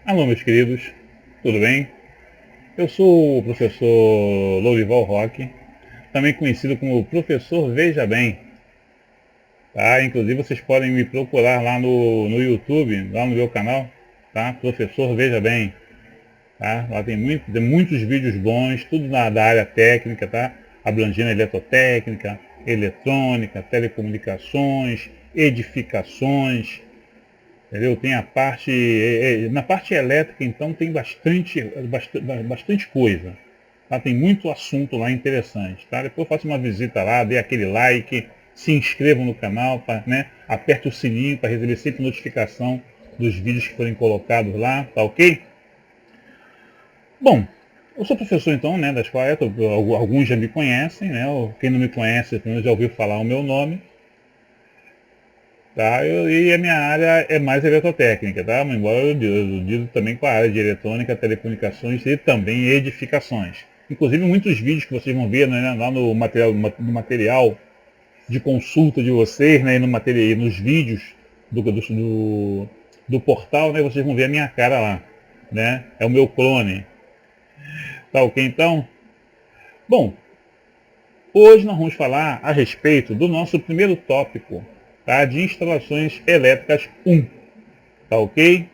Alô, meus queridos, tudo bem? Eu sou o professor Lourival Roque, também conhecido como Professor Veja Bem, tá? Inclusive vocês podem me procurar lá no YouTube, lá no meu canal, tá? Professor Veja Bem, tá? Lá tem muitos vídeos bons, tudo da área técnica, tá? Abrangendo eletrotécnica, eletrônica, telecomunicações, edificações, entendeu? Tem a parte. Na parte elétrica, então, tem bastante coisa. Tá? Tem muito assunto lá interessante. Tá? Depois faça uma visita lá, dê aquele like, se inscreva no canal, né? Aperte o sininho para receber sempre notificação dos vídeos que forem colocados lá, tá ok? Bom, eu sou professor então, né, da escola elétrica, alguns já me conhecem, né? Quem não me conhece, pelo menos já ouviu falar o meu nome. Tá? E a minha área é mais eletrotécnica, tá? Embora eu digo também com a área de eletrônica, telecomunicações e também edificações. Inclusive muitos vídeos que vocês vão ver, né, lá no material de consulta de vocês, né, e nos vídeos do portal, né, vocês vão ver a minha cara lá, né? É o meu clone. Tá ok então? Bom, hoje nós vamos falar a respeito do nosso primeiro tópico, tá? De instalações elétricas 1. Tá ok?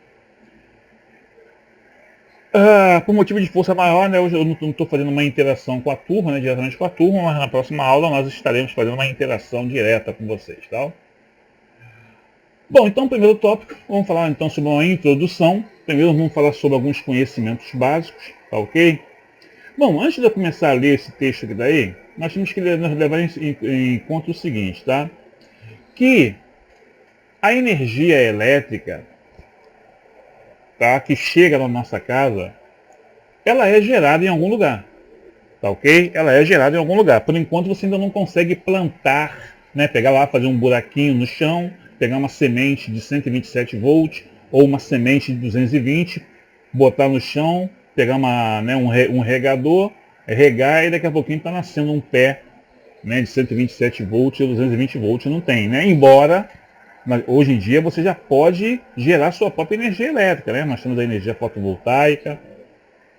Por motivo de força maior, né, hoje eu não estou fazendo uma interação com a turma, né, diretamente com a turma, mas na próxima aula nós estaremos fazendo uma interação direta com vocês, tá? Bom, então o primeiro tópico, vamos falar então sobre uma introdução. Primeiro vamos falar sobre alguns conhecimentos básicos, tá ok? Bom, antes de eu começar a ler esse texto aqui daí, nós temos que levar em conta o seguinte, tá? Que a energia elétrica, tá, que chega na nossa casa, ela é gerada em algum lugar. Tá ok? Ela é gerada em algum lugar. Por enquanto você ainda não consegue plantar, né? Pegar lá, fazer um buraquinho no chão, pegar uma semente de 127 volts ou uma semente de 220, botar no chão, pegar um regador, regar e daqui a pouquinho está nascendo um pé, né, de 127 volts ou 220 volts. Não tem, né? Embora hoje em dia você já pode gerar sua própria energia elétrica, né? Nós temos a energia fotovoltaica,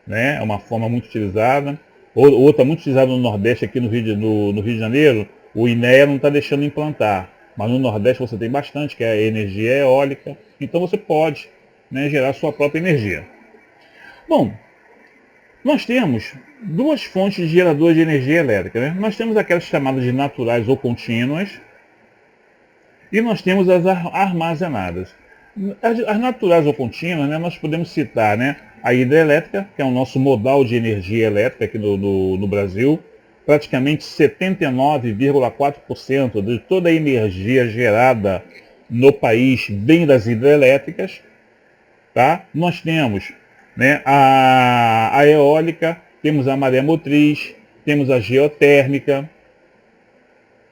né? É uma forma muito utilizada. Outra muito utilizada no Nordeste, aqui no Rio de Janeiro, o INEA não está deixando implantar. Mas no Nordeste você tem bastante, que é a energia eólica. Então você pode, né, gerar sua própria energia. Bom, nós temos duas fontes de geradores de energia elétrica. Né? Nós temos aquelas chamadas de naturais ou contínuas, e nós temos as armazenadas. As naturais ou contínuas, né, nós podemos citar, né, a hidrelétrica, que é o nosso modal de energia elétrica aqui no Brasil. Praticamente 79,4% de toda a energia gerada no país vem das hidrelétricas. Tá? Nós temos, né, a eólica, temos a maré motriz, temos a geotérmica,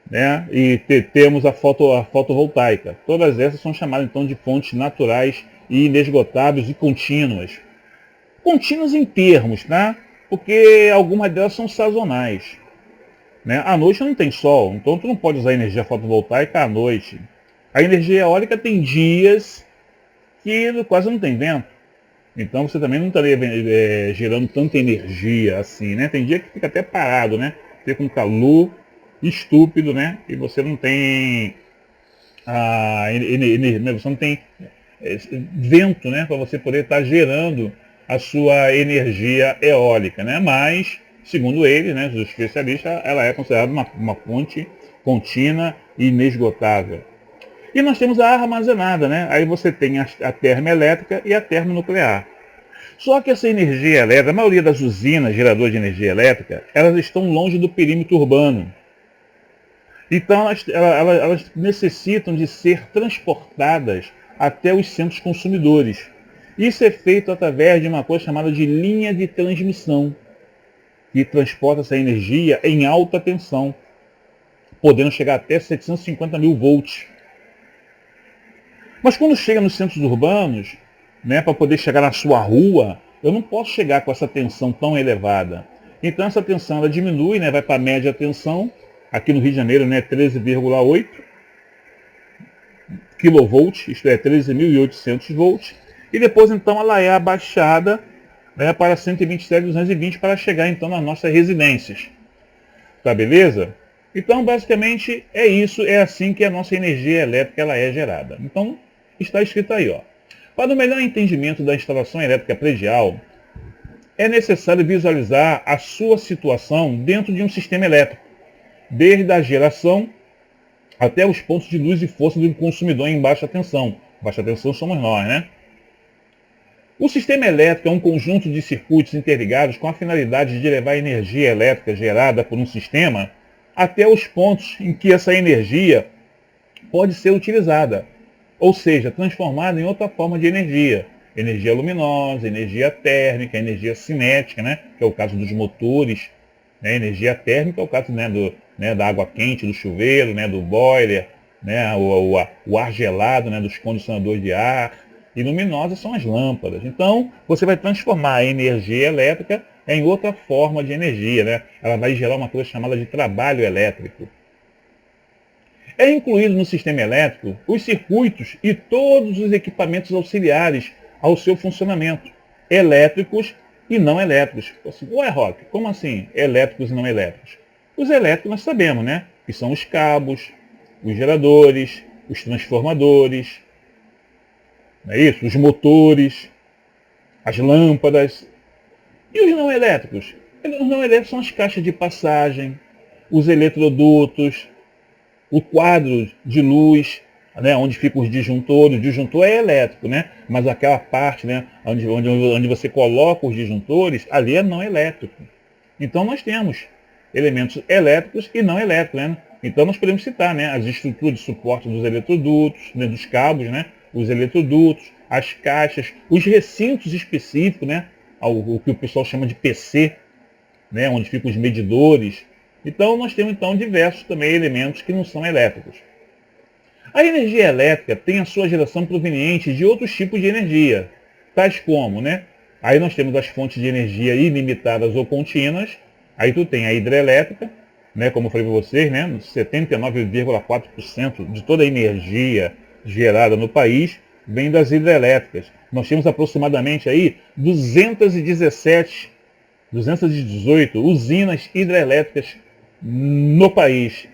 né? E temos a fotovoltaica. Todas essas são chamadas então de fontes naturais e inesgotáveis e contínuas. Contínuas em termos, né? Porque algumas delas são sazonais. Né? À noite não tem sol, então tu não pode usar energia fotovoltaica à noite. A energia eólica tem dias que quase não tem vento. Então você também não estaria gerando tanta energia assim, né? Tem dia que fica até parado, né? Fica um calor estúpido, né? E você não tem você não tem vento, né? Para você poder estar gerando a sua energia eólica, né? Mas, segundo ele, né, os especialistas, ela é considerada uma fonte contínua e inesgotável. E nós temos a armazenada, né? Aí você tem a termoelétrica e a termonuclear. Só que essa energia elétrica, a maioria das usinas geradoras de energia elétrica, elas estão longe do perímetro urbano. Então elas necessitam de ser transportadas até os centros consumidores. Isso é feito através de uma coisa chamada de linha de transmissão, que transporta essa energia em alta tensão, podendo chegar até 750 mil volts. Mas quando chega nos centros urbanos, né, para poder chegar na sua rua, eu não posso chegar com essa tensão tão elevada. Então essa tensão ela diminui, né, vai para a média tensão, aqui no Rio de Janeiro, né, 13,8 kV, isto é, 13.800 volts, e depois então ela é abaixada, né, para 127.220 para chegar então nas nossas residências. Tá beleza? Então basicamente é isso, é assim que a nossa energia elétrica ela é gerada. Então está escrito aí, ó. Para o melhor entendimento da instalação elétrica predial, é necessário visualizar a sua situação dentro de um sistema elétrico, desde a geração até os pontos de luz e força do consumidor em baixa tensão. Baixa tensão somos nós, né? O sistema elétrico é um conjunto de circuitos interligados com a finalidade de levar a energia elétrica gerada por um sistema até os pontos em que essa energia pode ser utilizada, ou seja, transformada em outra forma de energia. Energia luminosa, energia térmica, energia cinética, né? Que é o caso dos motores. Né? Energia térmica é o caso, né, da água quente, do chuveiro, né, do boiler, né, o ar gelado, né, dos condicionadores de ar. E luminosas são as lâmpadas. Então, você vai transformar a energia elétrica em outra forma de energia. Né? Ela vai gerar uma coisa chamada de trabalho elétrico. É incluído no sistema elétrico os circuitos e todos os equipamentos auxiliares ao seu funcionamento, elétricos e não elétricos. Assim, ué, Rock, como assim elétricos e não elétricos? Os elétricos nós sabemos, né? Que são os cabos, os geradores, os transformadores, não é isso? Os motores, as lâmpadas. E os não elétricos? Os não elétricos são as caixas de passagem, os eletrodutos, o quadro de luz, né, onde ficam os disjuntores. O disjuntor é elétrico, né? Mas aquela parte, né, onde você coloca os disjuntores, ali é não elétrico. Então nós temos elementos elétricos e não elétricos. Né? Então nós podemos citar, né, as estruturas de suporte dos eletrodutos, né, dos cabos, né, os eletrodutos, as caixas, os recintos específicos, né, o que o pessoal chama de PC, né, onde ficam os medidores. Então nós temos então diversos também elementos que não são elétricos. A energia elétrica tem a sua geração proveniente de outros tipos de energia, tais como, né? Aí nós temos as fontes de energia ilimitadas ou contínuas. Aí tu tem a hidrelétrica, né? Como eu falei para vocês, né? 79,4% de toda a energia gerada no país vem das hidrelétricas. Nós temos aproximadamente aí 218 usinas hidrelétricas no país.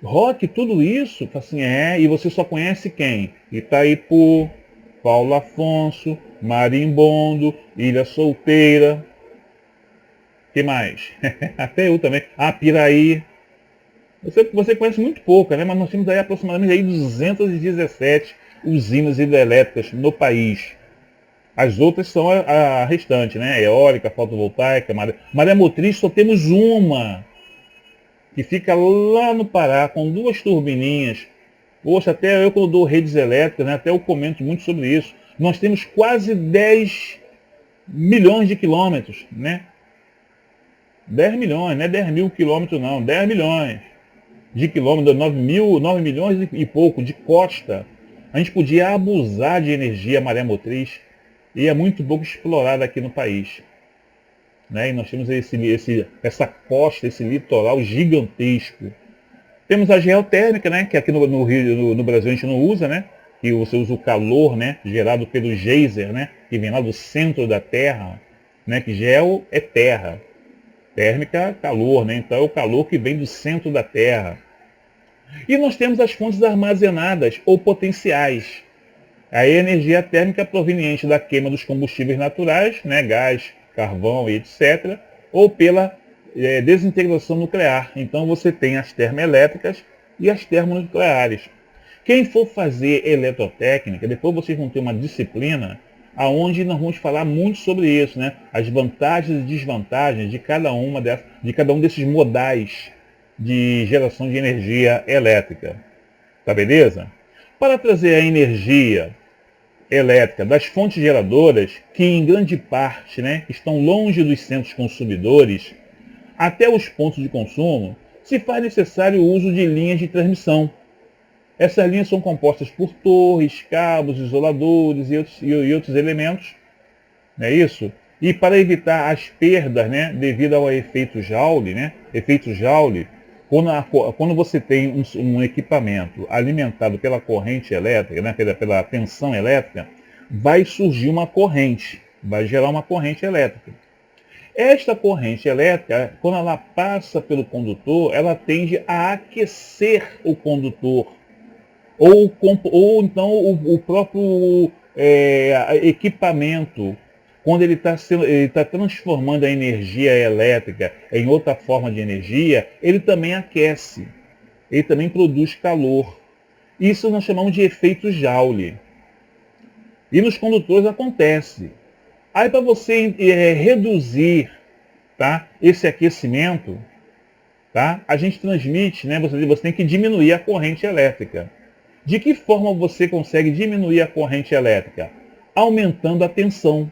Rock, tudo isso, assim, e você só conhece quem? Itaipu, Paulo Afonso, Marimbondo, Ilha Solteira, que mais? Até eu também, Piraí. Você conhece muito pouco, né? Mas nós temos aí aproximadamente aí 217 usinas hidrelétricas no país. As outras são a restante, né? Eólica, fotovoltaica, maré motriz, só temos uma, que fica lá no Pará, com 2 turbininhas. Poxa, até eu quando dou redes elétricas, né, até eu comento muito sobre isso. Nós temos quase 10 milhões de quilômetros, né? 10 milhões, não é 10 mil quilômetros não, 10 milhões de quilômetros, 9 milhões e pouco de costa. A gente podia abusar de energia maré motriz e é muito pouco explorada aqui no país. Né? E nós temos essa costa, esse litoral gigantesco. Temos a geotérmica, né? Que aqui no Brasil a gente não usa, né? Que você usa o calor, né? Gerado pelo geyser, né? Que vem lá do centro da Terra, né? Que geo é terra, térmica calor, né? Então é o calor que vem do centro da Terra. E nós temos as fontes armazenadas ou potenciais. A energia térmica proveniente da queima dos combustíveis naturais, né? Gás, carvão e etc., ou pela desintegração nuclear. Então você tem as termoelétricas e as termonucleares. Quem for fazer eletrotécnica, depois vocês vão ter uma disciplina aonde nós vamos falar muito sobre isso, né? As vantagens e desvantagens de cada um desses modais de geração de energia elétrica. Tá beleza? Para trazer a energia elétrica das fontes geradoras, que em grande parte, né, estão longe dos centros consumidores, até os pontos de consumo, se faz necessário o uso de linhas de transmissão. Essas linhas são compostas por torres, cabos, isoladores e outros elementos, não é isso? E para evitar as perdas, né, devido ao efeito Joule, né, quando você tem um equipamento alimentado pela corrente elétrica, né, pela tensão elétrica, vai surgir uma corrente, vai gerar uma corrente elétrica. Esta corrente elétrica, quando ela passa pelo condutor, ela tende a aquecer o condutor, ou então o próprio equipamento. Quando ele está transformando a energia elétrica em outra forma de energia, ele também aquece, ele também produz calor. Isso nós chamamos de efeito Joule. E nos condutores acontece. Aí para você reduzir, tá, esse aquecimento, tá, a gente transmite, né, você tem que diminuir a corrente elétrica. De que forma você consegue diminuir a corrente elétrica? Aumentando a tensão.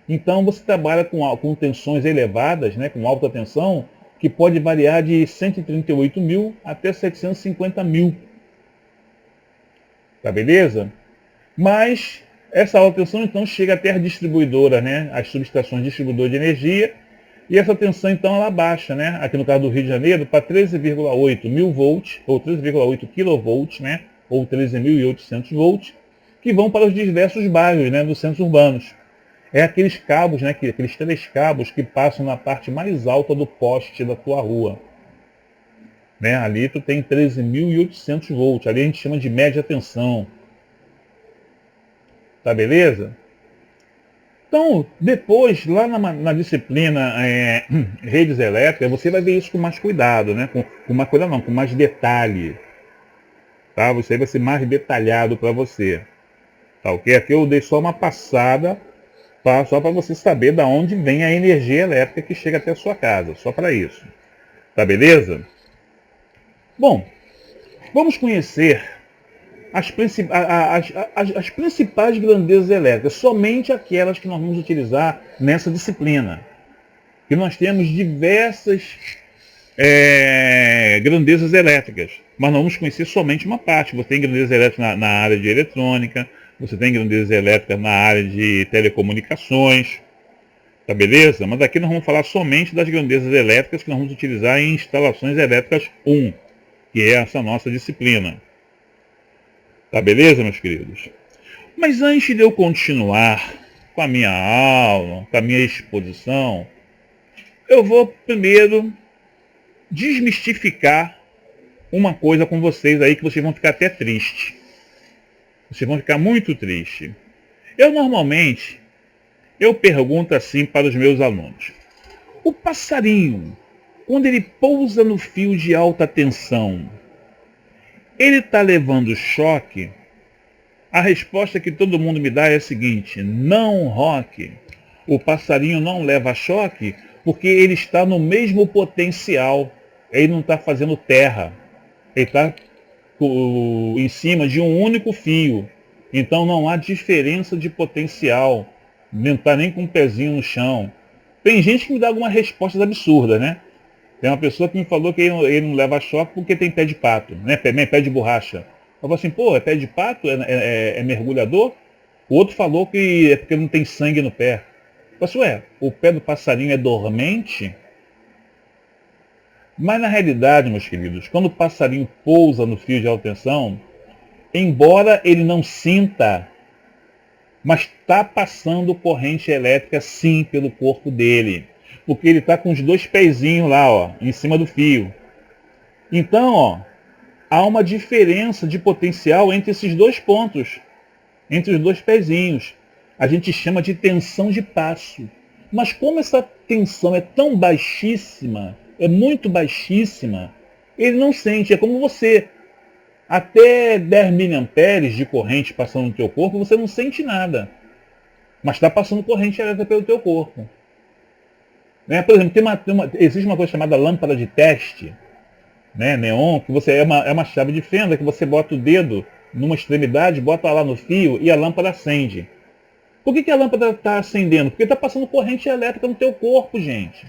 Então você trabalha com tensões elevadas, né, com alta tensão, que pode variar de 138 mil até 750 mil. Tá beleza? Mas essa alta tensão então chega até a distribuidora, né, as subestações distribuidoras de energia, e essa tensão então ela baixa, né, aqui no caso do Rio de Janeiro, para 13,8 mil volts, ou 13,8 kV, né, ou 13.800 volts, que vão para os diversos bairros, né, dos centros urbanos. É aqueles cabos, né, aqueles 3 cabos que passam na parte mais alta do poste da tua rua. Né, ali tu tem 13.800 volts, ali a gente chama de média tensão. Tá beleza? Então, depois, lá na disciplina redes elétricas, você vai ver isso com mais cuidado, né? Com mais cuidado não, com mais detalhe. Tá? Você vai ser mais detalhado para você. Tá ok? Aqui eu dei só uma passada, tá? Só para você saber da onde vem a energia elétrica que chega até a sua casa. Só para isso. Tá beleza? Bom, vamos conhecer as principais grandezas elétricas, somente aquelas que nós vamos utilizar nessa disciplina. Que nós temos diversas grandezas elétricas, mas nós vamos conhecer somente uma parte. Você tem grandezas elétricas na área de eletrônica, você tem grandezas elétricas na área de telecomunicações, tá beleza? Mas aqui nós vamos falar somente das grandezas elétricas que nós vamos utilizar em instalações elétricas 1, que é essa nossa disciplina. Tá beleza, meus queridos? Mas antes de eu continuar com a minha aula, com a minha exposição, eu vou primeiro desmistificar uma coisa com vocês aí que vocês vão ficar até tristes. Vocês vão ficar muito tristes. Normalmente, eu pergunto assim para os meus alunos. O passarinho, quando ele pousa no fio de alta tensão, ele está levando choque? A resposta que todo mundo me dá é a seguinte: não, Roque. O passarinho não leva choque porque ele está no mesmo potencial. Ele não está fazendo terra. Ele está em cima de um único fio. Então não há diferença de potencial. Não está nem com um pezinho no chão. Tem gente que me dá algumas respostas absurdas, né? Tem uma pessoa que me falou que ele não leva choque porque tem pé de pato, né? Pé de borracha. Eu falei assim, pô, é pé de pato? É mergulhador? O outro falou que é porque não tem sangue no pé. Eu falei assim, o pé do passarinho é dormente? Mas na realidade, meus queridos, quando o passarinho pousa no fio de alta tensão, embora ele não sinta, mas está passando corrente elétrica sim pelo corpo dele. Porque ele está com os 2 pezinhos lá, ó, em cima do fio. Então, ó, há uma diferença de potencial entre esses 2 pontos, entre os 2 pezinhos. A gente chama de tensão de passo. Mas como essa tensão é tão baixíssima, é muito baixíssima, ele não sente. É como você, até 10 miliamperes de corrente passando no teu corpo, você não sente nada. Mas está passando corrente elétrica pelo teu corpo. Né? Por exemplo, existe uma coisa chamada lâmpada de teste, né, neon, que você é uma chave de fenda que você bota o dedo numa extremidade, bota lá no fio e a lâmpada acende. Por que a lâmpada está acendendo? Porque está passando corrente elétrica no teu corpo, gente.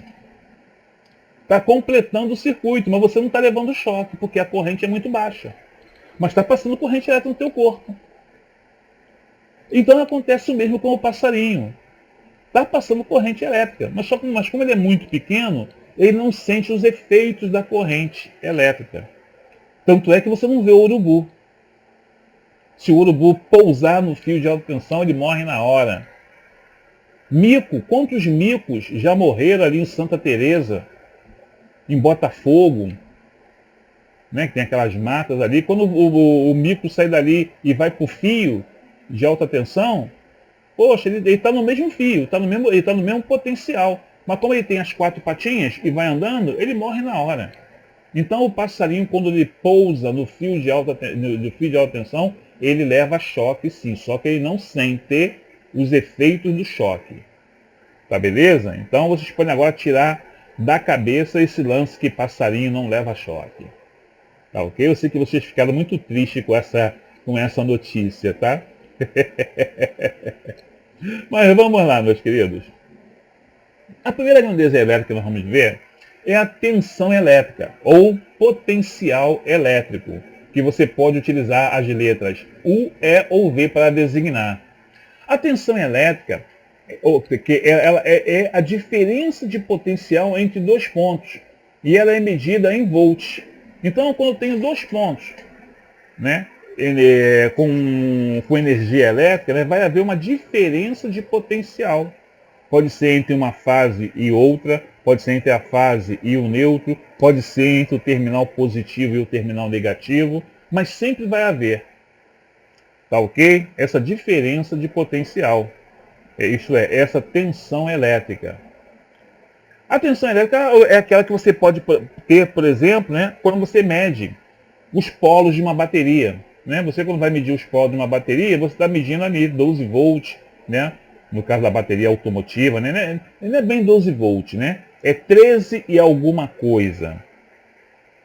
Está completando o circuito, mas você não está levando choque, porque a corrente é muito baixa. Mas está passando corrente elétrica no teu corpo. Então acontece o mesmo com o passarinho. Está passando corrente elétrica, mas como ele é muito pequeno, ele não sente os efeitos da corrente elétrica. Tanto é que você não vê o urubu. Se o urubu pousar no fio de alta tensão, ele morre na hora. Mico, quantos micos já morreram ali em Santa Teresa, em Botafogo, né, que tem aquelas matas ali. Quando o mico sai dali e vai para o fio de alta tensão, poxa, ele está no mesmo fio, ele tá no mesmo potencial. Mas como ele tem as 4 patinhas e vai andando, ele morre na hora. Então o passarinho, quando ele pousa no fio de alta tensão, ele leva choque sim, só que ele não sente os efeitos do choque. Tá beleza? Então vocês podem agora tirar da cabeça esse lance que passarinho não leva choque. Tá ok? Eu sei que vocês ficaram muito tristes com essa notícia, tá? Mas vamos lá, meus queridos. A primeira grandeza elétrica que nós vamos ver é a tensão elétrica, ou potencial elétrico, que você pode utilizar as letras U, E ou V para designar. A tensão elétrica ela é a diferença de potencial entre 2 pontos, e ela é medida em volts. Então, quando eu tenho 2 pontos, né, com energia elétrica, né, vai haver uma diferença de potencial. Pode ser entre uma fase e outra, pode ser entre a fase e o neutro, pode ser entre o terminal positivo e o terminal negativo, mas sempre vai haver, tá ok? Essa diferença de potencial, isto é, essa tensão elétrica. A tensão elétrica é aquela que você pode ter, por exemplo, né, quando você mede os polos de uma bateria. Né? Você, quando vai medir os polos de uma bateria, você está medindo ali 12 volts, né? No caso da bateria automotiva, né? Não é bem 12 volts, né? É 13 e alguma coisa.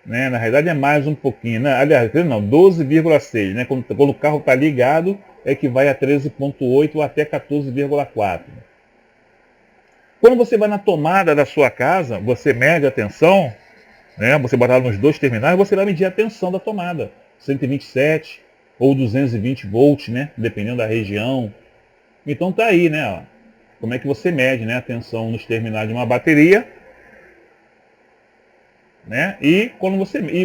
Né? Na realidade é mais um pouquinho. Né? Aliás, não, 12,6. Né? Quando o carro está ligado, é que vai a 13,8 ou até 14,4. Quando você vai na tomada da sua casa, você mede a tensão, né? Você botar nos 2 terminais, você vai medir a tensão da tomada. 127 ou 220 volts, né? Dependendo da região. Então tá aí, né? Ó, como é que você mede, né, a tensão nos terminais de uma bateria, né? E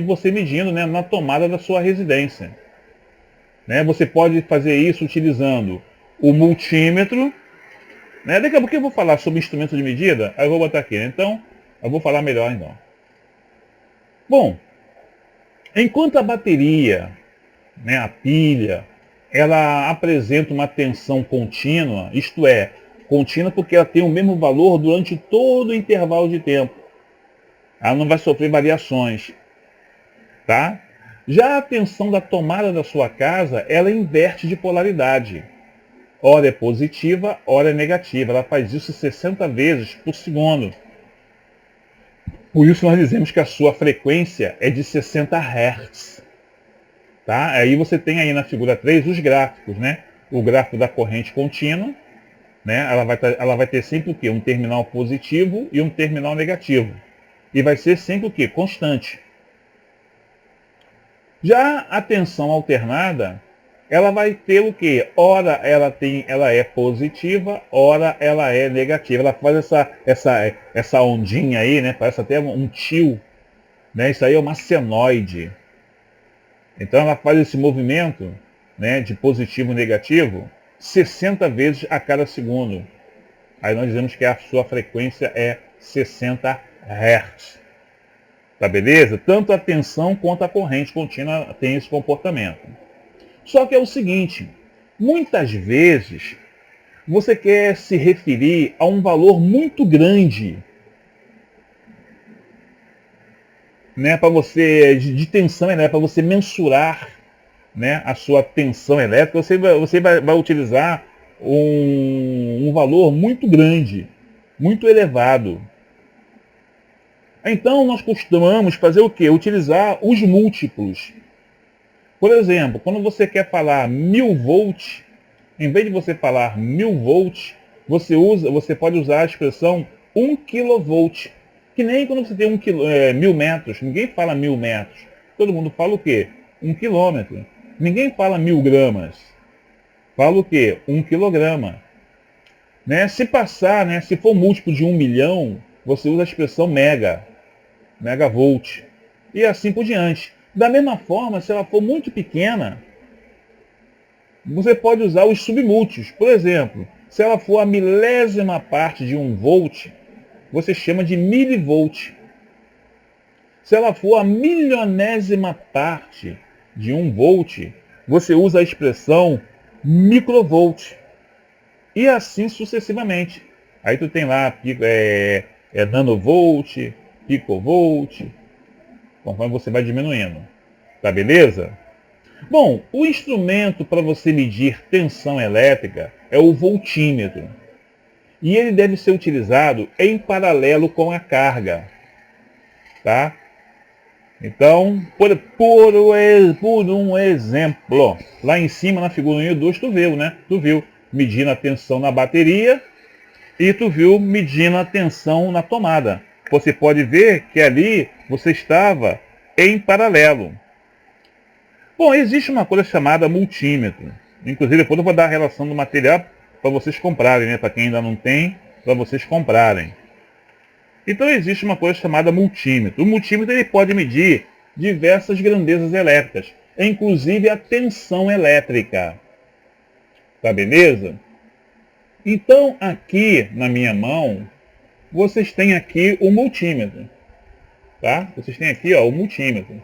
você medindo, né, na tomada da sua residência. Né? Você pode fazer isso utilizando o multímetro. Né? Daqui a pouco eu vou falar sobre instrumento de medida, aí eu vou botar aqui. Né? Então, eu vou falar melhor então. Bom, enquanto a bateria, né, a pilha, ela apresenta uma tensão contínua, isto é, contínua porque ela tem o mesmo valor durante todo o intervalo de tempo. Ela não vai sofrer variações. Tá? Já a tensão da tomada da sua casa, ela inverte de polaridade. Ora é positiva, ora é negativa. Ela faz isso 60 vezes por segundo. Por isso nós dizemos que a sua frequência é de 60 Hz. Tá? Aí você tem aí na figura 3 os gráficos, né? O gráfico da corrente contínua, né? Ela vai ter sempre o quê? Um terminal positivo e um terminal negativo. E vai ser sempre o quê? Constante. Já a tensão alternada, ela vai ter o quê? Ora ela é positiva, ora ela é negativa. Ela faz essa ondinha aí, né? Parece até um tio, né? Isso aí é uma senoide. Então ela faz esse movimento, né, de positivo e negativo 60 vezes a cada segundo. Aí nós dizemos que a sua frequência é 60 Hz. Tá beleza? Tanto a tensão quanto a corrente contínua tem esse comportamento. Só que é o seguinte, muitas vezes você quer se referir a um valor muito grande, né, para você de tensão elétrica, para você mensurar, né, a sua tensão elétrica, você vai utilizar um valor muito grande, muito elevado. Então nós costumamos fazer o quê? Utilizar os múltiplos. Por exemplo, quando você quer falar 1000 volts, em vez de você falar 1000 volts, você pode usar a expressão 1 kV. Que nem quando você tem 1000 metros, ninguém fala 1000 metros. Todo mundo fala o quê? 1 quilômetro. Ninguém fala 1000 gramas. Fala o quê? 1 quilograma. Né? Se passar, né, se for múltiplo de 1 milhão, você usa a expressão megavolt. E assim por diante. Da mesma forma, se ela for muito pequena, Você pode usar os submúltiplos. Por exemplo, se ela for a milésima parte de 1 volt, você chama de milivolt. Se ela for a milionésima parte de 1 volt, você usa a expressão microvolt. E assim sucessivamente. Aí tu tem lá nanovolt, picovolt, conforme você vai diminuindo. Tá beleza? Bom, o instrumento para você medir tensão elétrica é o voltímetro. E ele deve ser utilizado em paralelo com a carga. Tá? Então, por um exemplo, lá em cima na figurinha 2 tu viu, né? Tu viu medindo a tensão na bateria e tu viu medindo a tensão na tomada. Você pode ver que ali você estava em paralelo. Bom, existe uma coisa chamada multímetro. Inclusive, depois eu vou dar a relação do material para vocês comprarem, né? Para quem ainda não tem, para vocês comprarem. Então existe uma coisa chamada multímetro. O multímetro ele pode medir diversas grandezas elétricas, inclusive a tensão elétrica. Tá beleza? Então aqui na minha mão, vocês têm aqui o multímetro. Tá? Vocês têm aqui ó, o multímetro.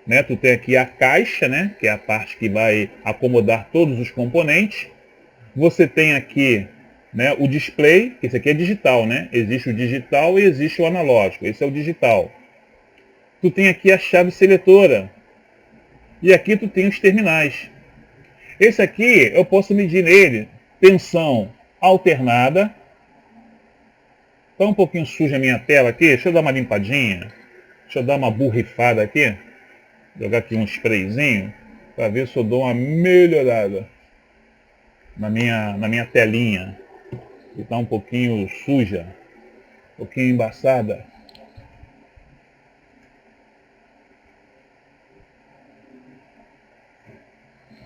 Né? Tu tem aqui a caixa, né? Que é a parte que vai acomodar todos os componentes. Você tem aqui, né, o display, que esse aqui é digital, né? Existe o digital e existe o analógico. Esse é o digital. Tu tem aqui a chave seletora. E aqui tu tem os terminais. Esse aqui eu posso medir nele tensão alternada. Está um pouquinho suja a minha tela aqui. Deixa eu dar uma limpadinha. Deixa eu dar uma borrifada aqui. Jogar aqui um sprayzinho para ver se eu dou uma melhorada na minha telinha, que está um pouquinho suja, um pouquinho embaçada.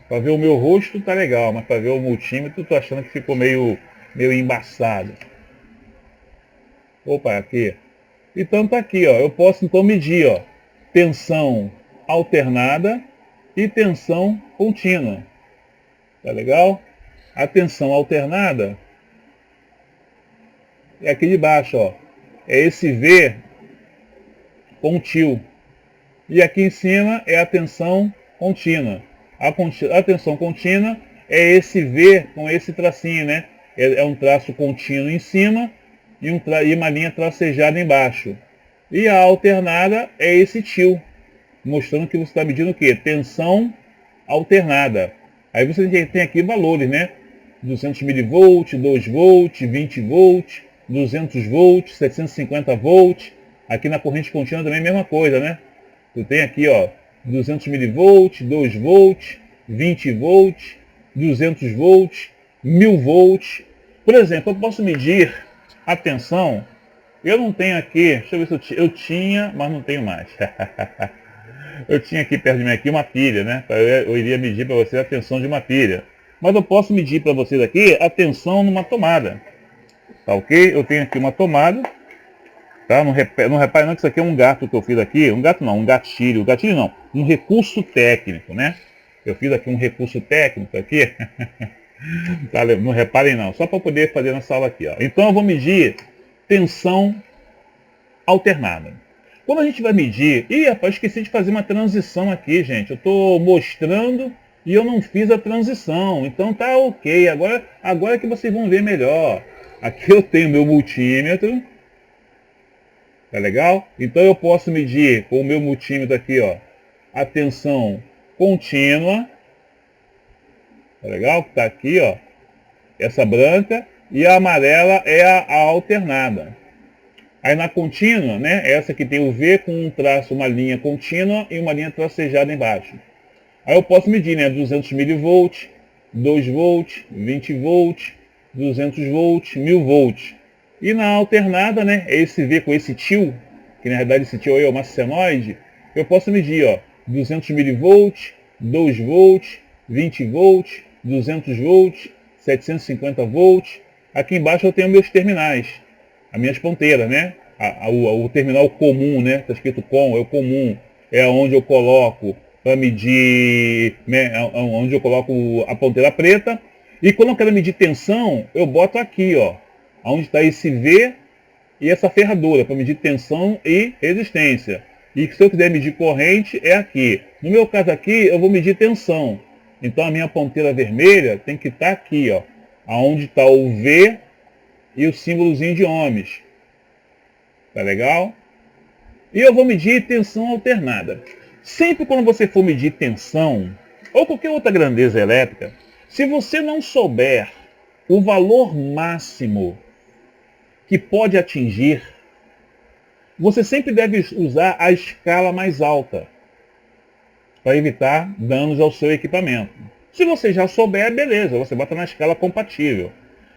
Para ver o meu rosto tá legal, mas para ver o multímetro tô achando que ficou meio embaçado. Opa, aqui. Então tá aqui, ó. Eu posso então medir, ó, tensão alternada e tensão contínua. Tá legal? A tensão alternada é aqui de baixo, ó. É esse V com tio. E aqui em cima é a tensão contínua. A tensão contínua é esse V com esse tracinho, né? É um traço contínuo em cima e uma linha tracejada embaixo. E a alternada é esse tio, mostrando que você está medindo o quê? Tensão alternada. Aí você tem aqui valores, né? 200 mV, 2 volt, 20 volt, 200 volts, 750 volts. Aqui na corrente contínua também é a mesma coisa, né? Tu tem aqui, ó, 200 mV, 2 volts, 20 volts, 200 volts, 1000 volts. Por exemplo, eu posso medir a tensão. Eu não tenho aqui, deixa eu ver se eu tinha, mas não tenho mais. Eu tinha aqui perto de mim aqui uma pilha, né? Eu iria medir para vocês a tensão de uma pilha. Mas eu posso medir para vocês aqui a tensão numa tomada. Tá ok? Eu tenho aqui uma tomada. Tá? Não repare não que isso aqui é um gato que eu fiz aqui. Um gato não, um gatilho. Gatilho não, um recurso técnico, né? Eu fiz aqui um recurso técnico aqui. Tá, não reparem não, só para poder fazer nessa aula aqui. Ó. Então eu vou medir tensão alternada. Quando a gente vai medir... Ih, rapaz, esqueci de fazer uma transição aqui, gente. Eu estou mostrando e eu não fiz a transição. Então tá ok. Agora que vocês vão ver melhor. Aqui eu tenho meu multímetro. Tá legal? Então eu posso medir com o meu multímetro aqui, ó, a tensão contínua. Tá legal? Que tá aqui, ó. Essa branca. E a amarela é a alternada. Aí na contínua, né, essa que tem o V com um traço, uma linha contínua e uma linha tracejada embaixo. Aí eu posso medir, né, 200 mV, 2 volts, 20 volts, 200 volts, 1000 volts. E na alternada, né, é esse V com esse tio, que na verdade esse tio aí é uma senoide, eu posso medir, ó, 200 mV, 2 volts, 20 volts, 200 volts, 750 volts. Aqui embaixo eu tenho meus terminais. As minhas ponteiras, né? O terminal comum, né? Está escrito com, é o comum. É onde eu coloco para medir, né, onde eu coloco a ponteira preta. E quando eu quero medir tensão, eu boto aqui, ó, onde está esse V e essa ferradura, para medir tensão e resistência. E se eu quiser medir corrente, é aqui. No meu caso aqui, eu vou medir tensão. Então a minha ponteira vermelha tem que estar aqui, ó, aonde está o V e o símbolozinho de ohms. Tá legal? E eu vou medir tensão alternada. Sempre quando você for medir tensão, ou qualquer outra grandeza elétrica, se você não souber o valor máximo que pode atingir, você sempre deve usar a escala mais alta, para evitar danos ao seu equipamento. Se você já souber, beleza, você bota na escala compatível.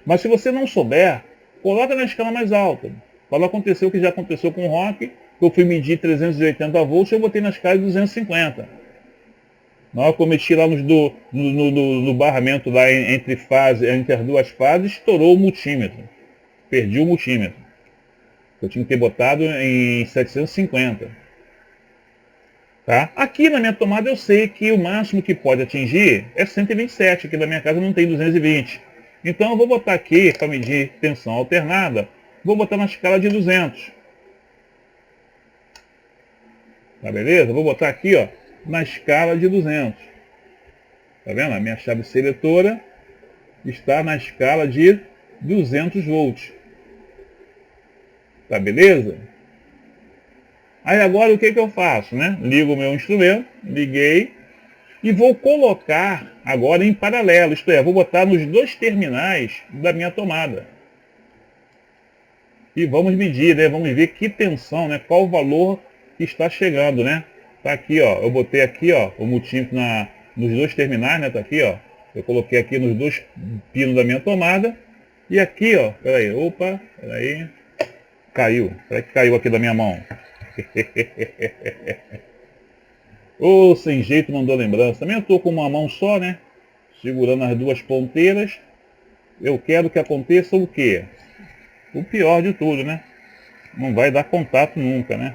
Mas se você não souber, coloca na escala mais alta. Quando aconteceu o que já aconteceu com o Rock, eu fui medir 380 volts, eu botei na escala de 250. Na hora que eu meti lá no barramento lá entre as duas fases, estourou o multímetro. Perdi o multímetro. Eu tinha que ter botado em 750. Tá? Aqui na minha tomada eu sei que o máximo que pode atingir é 127. Aqui na minha casa não tem 220. Então eu vou botar aqui, para medir tensão alternada, vou botar na escala de 200. Tá beleza? Vou botar aqui, ó, na escala de 200. Tá vendo? A minha chave seletora está na escala de 200 volts. Tá beleza? Aí agora o que eu faço, né? Ligo o meu instrumento, liguei, e vou colocar agora em paralelo, isto é, vou botar nos dois terminais da minha tomada. E vamos medir, né? Vamos ver que tensão, né? Qual o valor que está chegando, né? Tá aqui, ó, eu botei aqui, ó, o multímetro nos dois terminais, né? Tá aqui, ó, eu coloquei aqui nos dois pinos da minha tomada, e aqui, ó, peraí, opa, peraí, caiu, será que caiu aqui da minha mão? Ô, sem jeito mandou lembrança. Também eu estou com uma mão só, né? Segurando as duas ponteiras. Eu quero que aconteça o quê? O pior de tudo, né? Não vai dar contato nunca, né?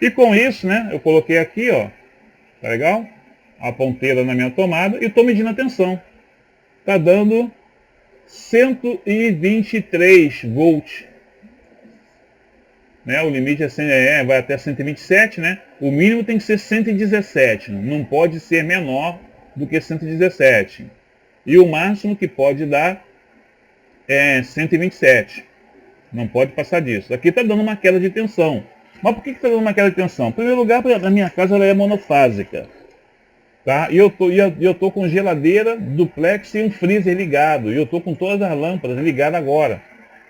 E com isso, né? Eu coloquei aqui, ó. Tá legal? A ponteira na minha tomada e estou medindo a tensão. Tá dando 123 volts. Né, o limite vai até 127, né? O mínimo tem que ser 117, não pode ser menor do que 117. E o máximo que pode dar é 127. Não pode passar disso. Aqui está dando uma queda de tensão. Mas por que está dando uma queda de tensão? Em primeiro lugar, a minha casa ela é monofásica. Tá? E eu tô com geladeira, duplex e um freezer ligado. E eu tô com todas as lâmpadas ligadas agora.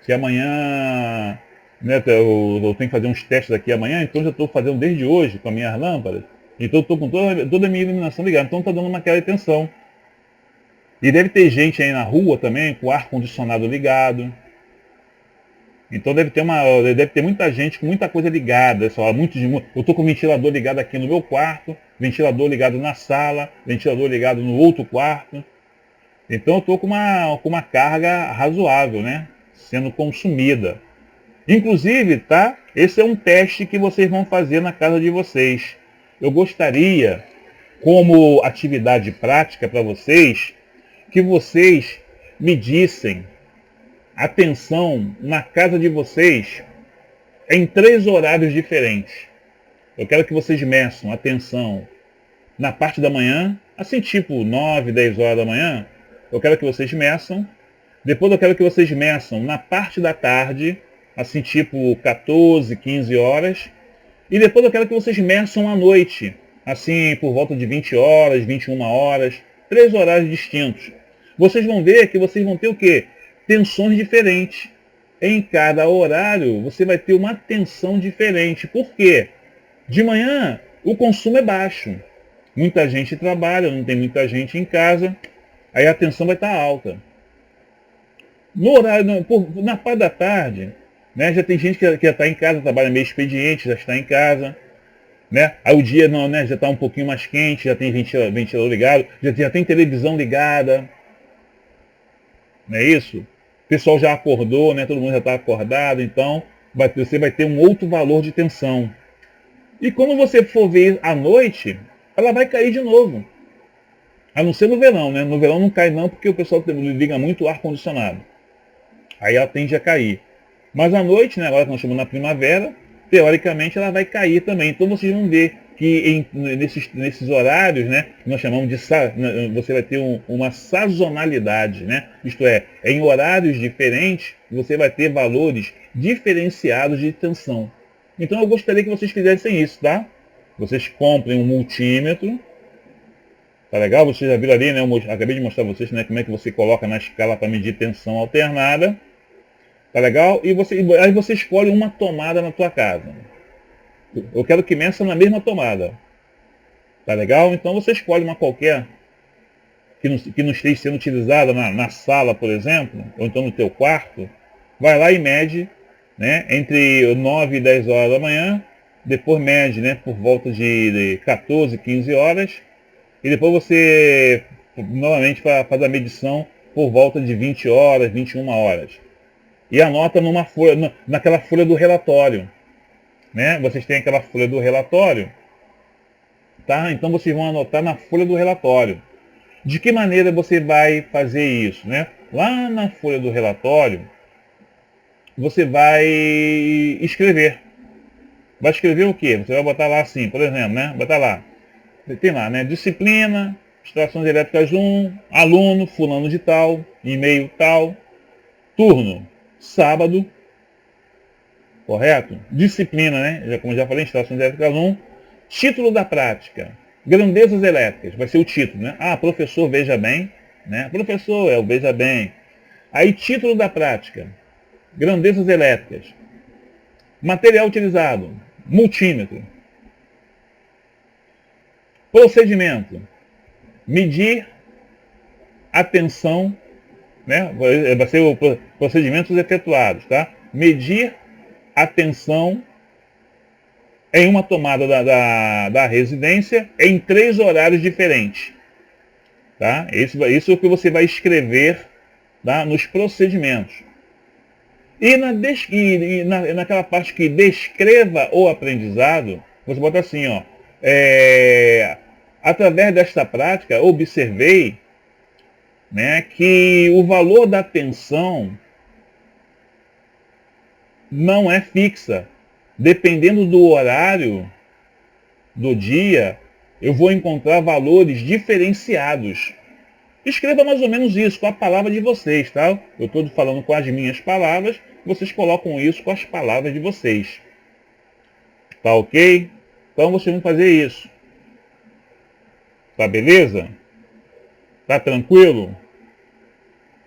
Que amanhã... né, eu tenho que fazer uns testes aqui amanhã, então já estou fazendo desde hoje com as minhas lâmpadas. Então estou com toda a minha iluminação ligada, então está dando uma queda de tensão. E deve ter gente aí na rua também com o ar-condicionado ligado. Então deve ter muita gente com muita coisa ligada. Eu estou com o ventilador ligado aqui no meu quarto, ventilador ligado na sala, ventilador ligado no outro quarto. Então eu estou com uma carga razoável, né, sendo consumida. Inclusive, tá? Esse é um teste que vocês vão fazer na casa de vocês. Eu gostaria, como atividade prática para vocês, que vocês medissem a tensão na casa de vocês em 3 horários diferentes. Eu quero que vocês meçam a tensão na parte da manhã, assim tipo 9, 10 horas da manhã. Eu quero que vocês meçam. Depois eu quero que vocês meçam na parte da tarde, assim tipo 14, 15 horas. E depois eu quero que vocês meçam à noite, assim por volta de 20 horas, 21 horas, 3 horários distintos. Vocês vão ver que vocês vão ter o quê? Tensões diferentes. Em cada horário você vai ter uma tensão diferente. Por quê? De manhã o consumo é baixo. Muita gente trabalha, não tem muita gente em casa, aí a tensão vai estar alta. No horário, na parte da tarde, né, já tem gente que já está em casa, trabalha meio expediente, já está em casa. Né? Aí o dia não, né, já está um pouquinho mais quente, já tem ventilador ligado, já tem televisão ligada. Não é isso? O pessoal já acordou, né, todo mundo já está acordado, então você vai ter um outro valor de tensão. E quando você for ver à noite, ela vai cair de novo. A não ser no verão, né? No verão não cai não, porque o pessoal liga muito o ar-condicionado. Aí ela tende a cair. Mas à noite, né, agora que nós estamos na primavera, teoricamente ela vai cair também. Então vocês vão ver que nesses horários, né, nós chamamos de você vai ter uma sazonalidade, né? Isto é, em horários diferentes você vai ter valores diferenciados de tensão. Então eu gostaria que vocês fizessem isso, tá? Vocês comprem um multímetro, tá legal? Vocês já viram ali, né? Eu acabei de mostrar a vocês, né, como é que você coloca na escala para medir tensão alternada. Tá legal? E aí você escolhe uma tomada na tua casa. Eu quero que meça na mesma tomada. Tá legal? Então você escolhe uma qualquer que não esteja sendo utilizada na sala, por exemplo, ou então no teu quarto. Vai lá e mede, né, entre 9 e 10 horas da manhã. Depois mede, né, por volta de 14, 15 horas. E depois você novamente faz a medição por volta de 20 horas, 21 horas. E anota numa folha, naquela folha do relatório. Né? Vocês têm aquela folha do relatório. Tá? Então vocês vão anotar na folha do relatório. De que maneira você vai fazer isso? Né? Lá na folha do relatório, você vai escrever. Vai escrever o quê? Você vai botar lá assim, por exemplo, né? Botar lá. Tem lá, né? Disciplina, instalações elétricas 1, aluno, fulano de tal, e-mail tal, turno, sábado, correto? Disciplina, né? Como já falei, instalações elétricas 1, título da prática, grandezas elétricas, vai ser o título, né? Ah, professor, veja bem, né? Professor, é o veja bem. Aí, título da prática, grandezas elétricas, material utilizado, multímetro, procedimento, medir a tensão, né? Vai ser o procedimentos efetuados, tá? Medir a tensão em uma tomada da residência em 3 horários diferentes. Tá? Isso é o que você vai escrever, tá, nos procedimentos. Naquela parte que descreva o aprendizado, você bota assim, ó, através desta prática, observei, né, que o valor da atenção não é fixa. Dependendo do horário do dia, eu vou encontrar valores diferenciados. Escreva mais ou menos isso com a palavra de vocês, tá? Eu estou falando com as minhas palavras, vocês colocam isso com as palavras de vocês. Tá ok? Então vocês vão fazer isso. Tá beleza? Tá tranquilo?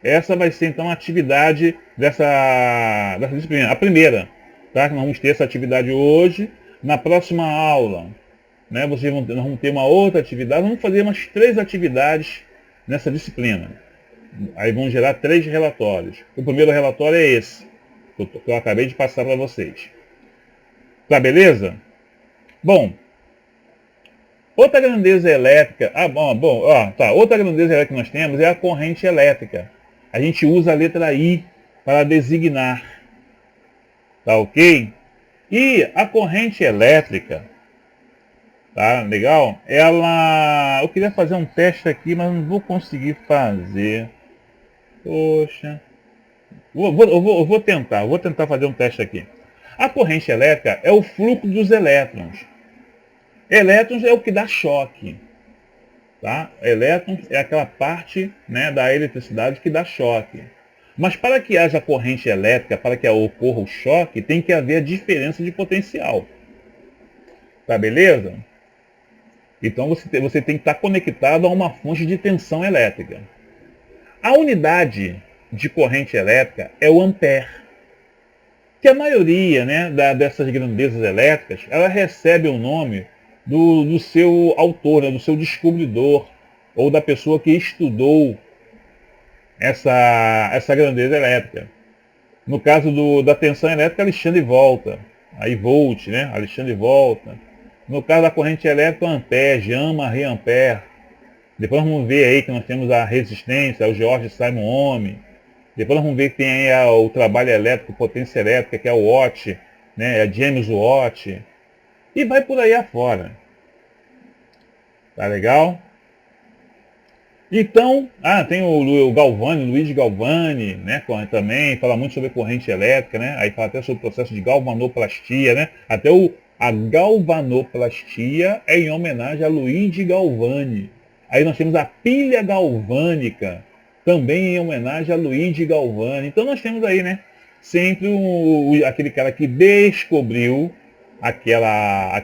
Essa vai ser então a atividade dessa disciplina. A primeira, tá? Nós vamos ter essa atividade hoje. Na próxima aula, né, nós vamos ter uma outra atividade. Vamos fazer umas 3 atividades nessa disciplina. Aí vão gerar 3 relatórios. O primeiro relatório é esse, que eu acabei de passar para vocês. Tá beleza? Bom, outra grandeza elétrica. Outra grandeza elétrica que nós temos é a corrente elétrica. A gente usa a letra I para designar. Tá ok? E a corrente elétrica, tá legal? Eu queria fazer um teste aqui, mas não vou conseguir fazer. Poxa. Eu vou tentar fazer um teste aqui. A corrente elétrica é o fluxo dos elétrons. Elétrons é o que dá choque. Tá? Elétrons é aquela parte, né, da eletricidade que dá choque. Mas para que haja corrente elétrica, para que ocorra o choque, tem que haver a diferença de potencial. Tá beleza? Então você tem que estar conectado a uma fonte de tensão elétrica. A unidade de corrente elétrica é o ampere. Que a maioria, né, dessas grandezas elétricas, ela recebe o nome do seu autor, né, do seu descobridor, ou da pessoa que estudou essa grandeza elétrica. No caso da tensão elétrica, Alexandre Volta. Aí Volt, né? Alexandre Volta. No caso da corrente elétrica, Ampère, Jean-Marie Ampère. Depois vamos ver aí que nós temos a resistência, o George Simon Ohm. Depois nós vamos ver que tem aí o trabalho elétrico, potência elétrica, que é o Watt, né? É James Watt. e vai por aí afora. Tá legal? Então, tem o Galvani, Luiz Galvani, né, também fala muito sobre corrente elétrica, né, aí fala até sobre o processo de galvanoplastia, né, a galvanoplastia é em homenagem a Luiz Galvani. Aí nós temos a pilha galvânica, também em homenagem a Luiz Galvani. Então nós temos aí, né, sempre aquele cara que descobriu aquela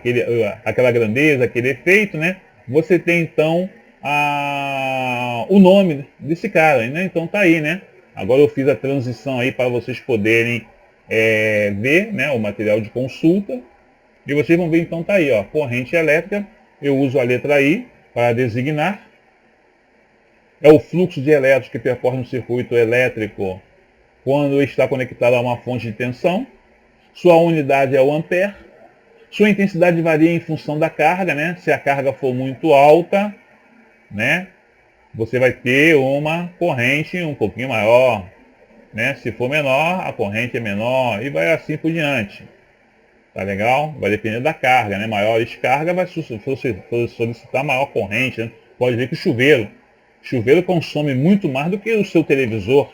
grandeza, aquele efeito, né, você tem então o nome desse cara, né? Então tá aí, né? Agora eu fiz a transição aí para vocês poderem ver, né, o material de consulta. E vocês vão ver, então tá aí, ó, corrente elétrica. Eu uso a letra I para designar. É o fluxo de elétrons que percorre no circuito elétrico quando está conectado a uma fonte de tensão. Sua unidade é o ampere. Sua intensidade varia em função da carga, né? Se a carga for muito alta, né, você vai ter uma corrente um pouquinho maior, né? Se for menor, a corrente é menor e vai assim por diante. Tá legal? Vai depender da carga, né? Maior carga vai solicitar maior corrente, né? Pode ver que o chuveiro consome muito mais do que o seu televisor,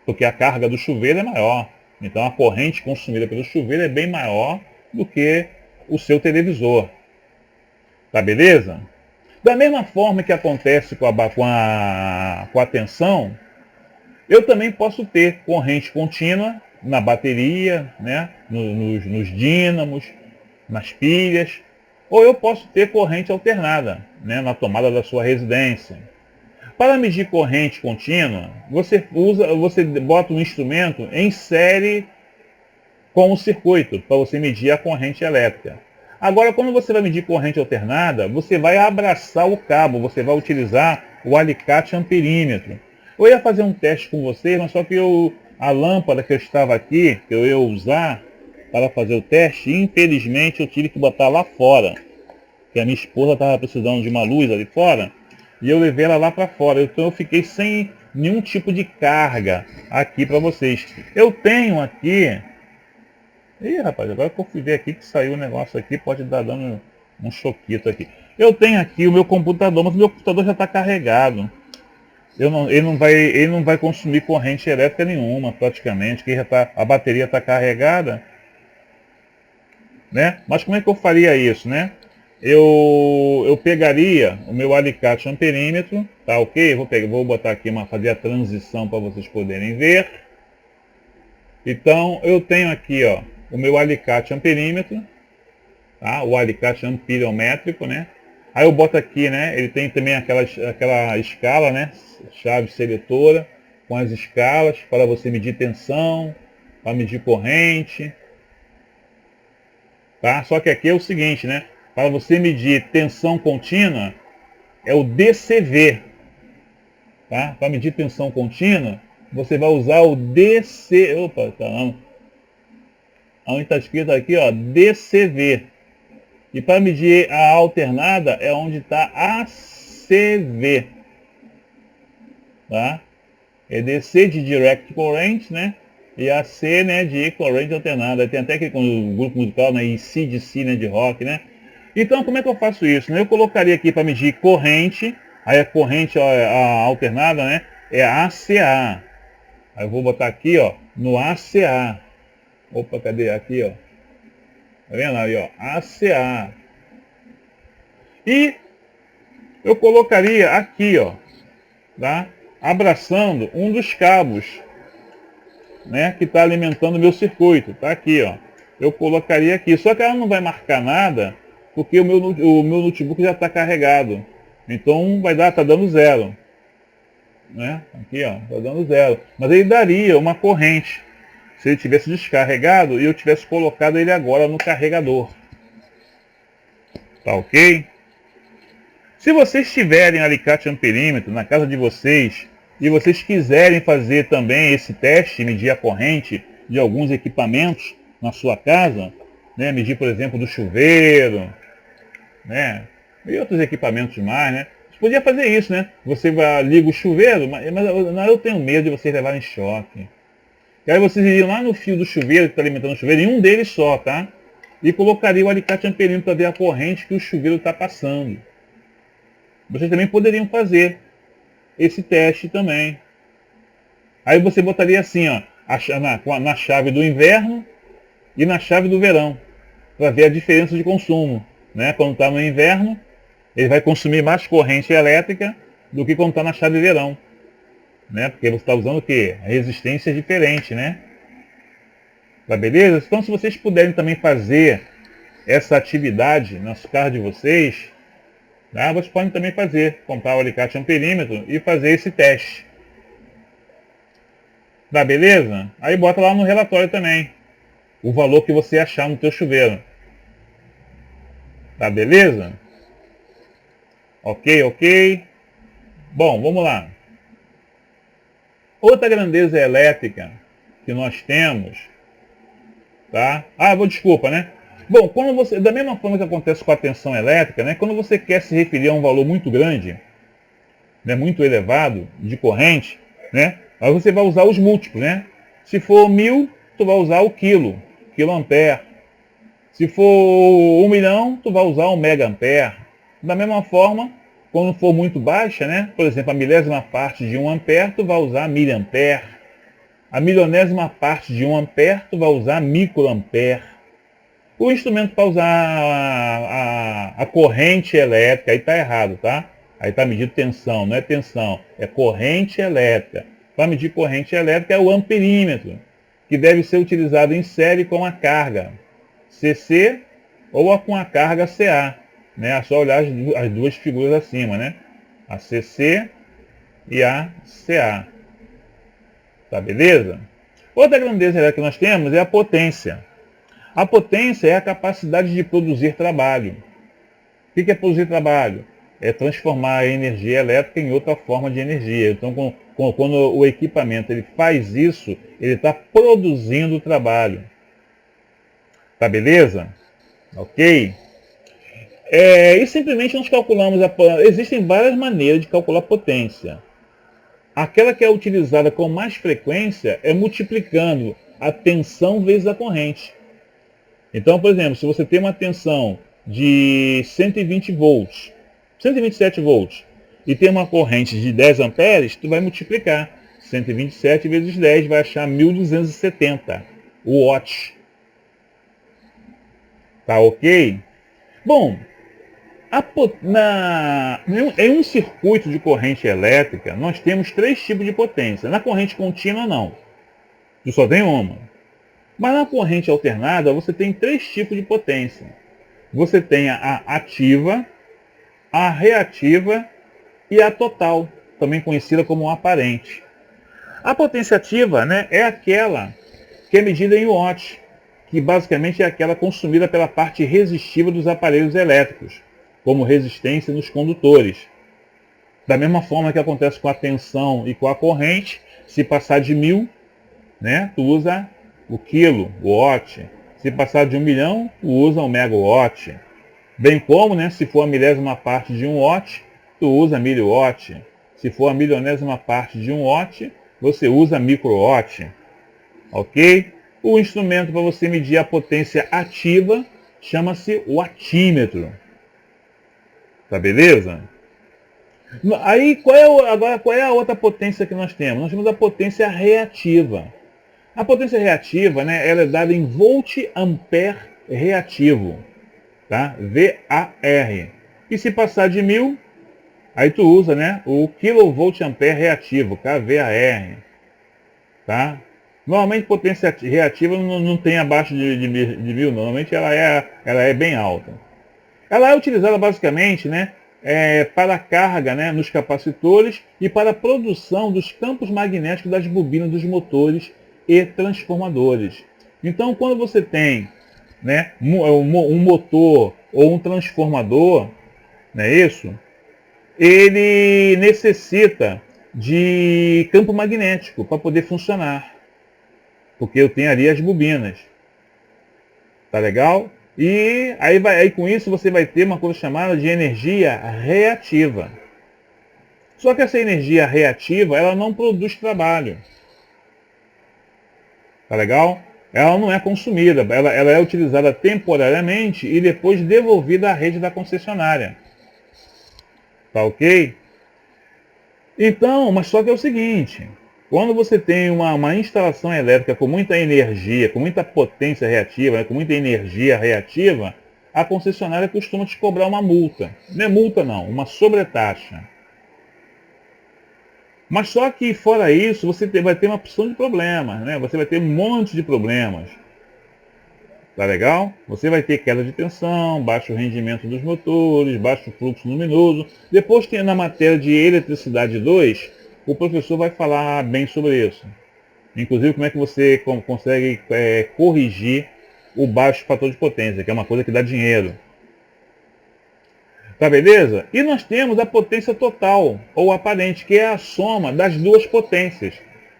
porque a carga do chuveiro é maior. Então a corrente consumida pelo chuveiro é bem maior do que o seu televisor. Tá beleza? Da mesma forma que acontece com a tensão, eu também posso ter corrente contínua na bateria, né, nos dínamos, nas pilhas, ou eu posso ter corrente alternada, né, na tomada da sua residência. Para medir corrente contínua, você bota um instrumento em série com o circuito, para você medir a corrente elétrica. Agora, quando você vai medir corrente alternada, você vai abraçar o cabo, você vai utilizar o alicate amperímetro. Eu ia fazer um teste com vocês, mas só que a lâmpada que eu estava aqui, que eu ia usar para fazer o teste, infelizmente eu tive que botar lá fora, porque a minha esposa estava precisando de uma luz ali fora, e eu levei ela lá para fora, então eu fiquei sem nenhum tipo de carga aqui para vocês. Eu tenho aqui... Ih, rapaz, agora que eu fui ver aqui que saiu o negócio aqui, pode dar dando um choquito aqui. Eu tenho aqui o meu computador, mas o meu computador já está carregado. Ele não vai consumir corrente elétrica nenhuma, praticamente, que a bateria está carregada, né? Mas como é que eu faria isso, né? Eu pegaria o meu alicate amperímetro, tá ok? Vou botar aqui, fazer a transição para vocês poderem ver. Então, eu tenho aqui, ó, o meu alicate amperímetro, tá? O alicate amperiométrico, né? Aí eu boto aqui, né? Ele tem também aquela escala, né? Chave seletora, com as escalas para você medir tensão, para medir corrente, tá? Só que aqui é o seguinte, né? Para você medir tensão contínua, é o DCV, tá? Para medir tensão contínua, você vai usar o DC... Opa, caramba. Onde está escrito aqui, ó, DCV. E para medir a alternada é onde está ACV. Tá? É DC de Direct Current, né? E AC, né, de corrente alternada. Tem até aqui com o grupo musical, né, AC/DC, né, de rock, né? Então, como é que eu faço isso? Eu colocaria aqui para medir corrente, aí a corrente a alternada, né, é ACA. Aí eu vou botar aqui, ó, no ACA. Opa, cadê? Aqui, ó. Tá vendo aí, ó? ACA. E eu colocaria aqui, ó, tá? Abraçando um dos cabos, né, que está alimentando o meu circuito. Tá aqui, ó. Eu colocaria aqui. Só que ela não vai marcar nada, porque o meu notebook já está carregado. Então tá dando zero. Né? Aqui, ó, tá dando zero. Mas ele daria uma corrente se ele tivesse descarregado e eu tivesse colocado ele agora no carregador. Tá ok? Se vocês tiverem alicate amperímetro na casa de vocês e vocês quiserem fazer também esse teste, medir a corrente de alguns equipamentos na sua casa, né, medir, por exemplo, do chuveiro, né, e outros equipamentos mais, né, você podia fazer isso, né, você liga o chuveiro, mas eu tenho medo de vocês levarem choque. E aí vocês iriam lá no fio do chuveiro que está alimentando o chuveiro, em um deles só, tá? e colocaria o alicate amperímetro para ver a corrente que o chuveiro está passando. Vocês também poderiam fazer esse teste também. Aí você botaria assim, ó, na chave do inverno e na chave do verão, para ver a diferença de consumo. Né? Quando está no inverno, ele vai consumir mais corrente elétrica do que quando está na chave verão. Né? Porque você está usando o quê? A resistência é diferente, né? Tá beleza? Então, se vocês puderem também fazer essa atividade nas carros de vocês, tá? Vocês podem também fazer, comprar o alicate amperímetro e fazer esse teste. Tá beleza? Aí bota lá no relatório também o valor que você achar no teu chuveiro. Tá beleza? Ok, ok. Bom, vamos lá. Outra grandeza elétrica que nós temos, tá? Desculpa, né? Bom, quando você, da mesma forma que acontece com a tensão elétrica, né? Quando você quer se referir a um valor muito grande, né, muito elevado de corrente, né? Aí você vai usar os múltiplos, né? Se for 1000, tu vai usar o quiloampere. Se for 1 milhão, tu vai usar o megaampere. Da mesma forma, quando for muito baixa, né? Por exemplo, a milésima parte de 1 ampere, tu vai usar miliampere. A milionésima parte de 1 ampere, tu vai usar microampere. O instrumento para usar a corrente elétrica, aí está errado, tá? Aí está medindo tensão, não é tensão, é corrente elétrica. Para medir corrente elétrica é o amperímetro, que deve ser utilizado em série com a carga CC ou com a carga CA. Né? É só olhar as duas figuras acima, né? A CC e a CA. Tá beleza? Outra grandeza elétrica que nós temos é a potência. A potência é a capacidade de produzir trabalho. O que é produzir trabalho? É transformar a energia elétrica em outra forma de energia. Então, quando o equipamento ele faz isso, ele está produzindo trabalho. Tá beleza? Ok? E simplesmente nós calculamos existem várias maneiras de calcular a potência. Aquela que é utilizada com mais frequência é multiplicando a tensão vezes a corrente. Então, por exemplo, se você tem uma tensão de 120 volts, 127 volts, e tem uma corrente de 10 amperes, tu vai multiplicar. 127 vezes 10 vai achar 1270 watts. Tá ok? Bom, em um circuito de corrente elétrica, nós temos 3 tipos de potência. Na corrente contínua, não. Tu só tem uma. Mas na corrente alternada, você tem 3 tipos de potência. Você tem a ativa, a reativa e a total, também conhecida como aparente. A potência ativa, né, é aquela que é medida em watts, que basicamente é aquela consumida pela parte resistiva dos aparelhos elétricos, como resistência nos condutores. Da mesma forma que acontece com a tensão e com a corrente, se passar de 1000, né, tu usa o quilo, o watt. Se passar de 1 milhão, tu usa o megawatt. Bem como, né, se for a milésima parte de 1 watt, tu usa miliwatt. Se for a milionésima parte de 1 watt, você usa microwatt. Ok? O instrumento para você medir a potência ativa chama-se wattímetro. Tá beleza? Aí, qual é a outra potência que nós temos? Nós temos a potência reativa. A potência reativa, né, ela é dada em volt-ampere reativo, tá? VAR. E se passar de 1000, aí tu usa, né, o kilovolt-ampere reativo, kVAR, tá? Normalmente potência reativa não tem abaixo de 1000, normalmente ela é bem alta. Ela é utilizada basicamente, né, para a carga, né, nos capacitores e para a produção dos campos magnéticos das bobinas dos motores e transformadores. Então, quando você tem, né, um motor ou um transformador, não é isso? Ele necessita de campo magnético para poder funcionar, porque eu tenho ali as bobinas. Tá legal? E aí com isso você vai ter uma coisa chamada de energia reativa. Só que essa energia reativa, ela não produz trabalho. Tá legal? ela não é consumida, ela é utilizada temporariamente e depois devolvida à rede da concessionária. Tá ok? Então, mas só que é o seguinte, quando você tem uma instalação elétrica com muita energia, com muita potência reativa, né, com muita energia reativa, a concessionária costuma te cobrar uma multa. Não é multa não, uma sobretaxa. Mas só que fora isso, você vai ter uma opção de problemas, né? Você vai ter um monte de problemas. Tá legal? Você vai ter queda de tensão, baixo rendimento dos motores, baixo fluxo luminoso. Depois tem na matéria de eletricidade 2, o professor vai falar bem sobre isso. Inclusive como é que você consegue corrigir o baixo fator de potência, que é uma coisa que dá dinheiro. Tá beleza? E nós temos a potência total, ou aparente, que é a soma das duas potências.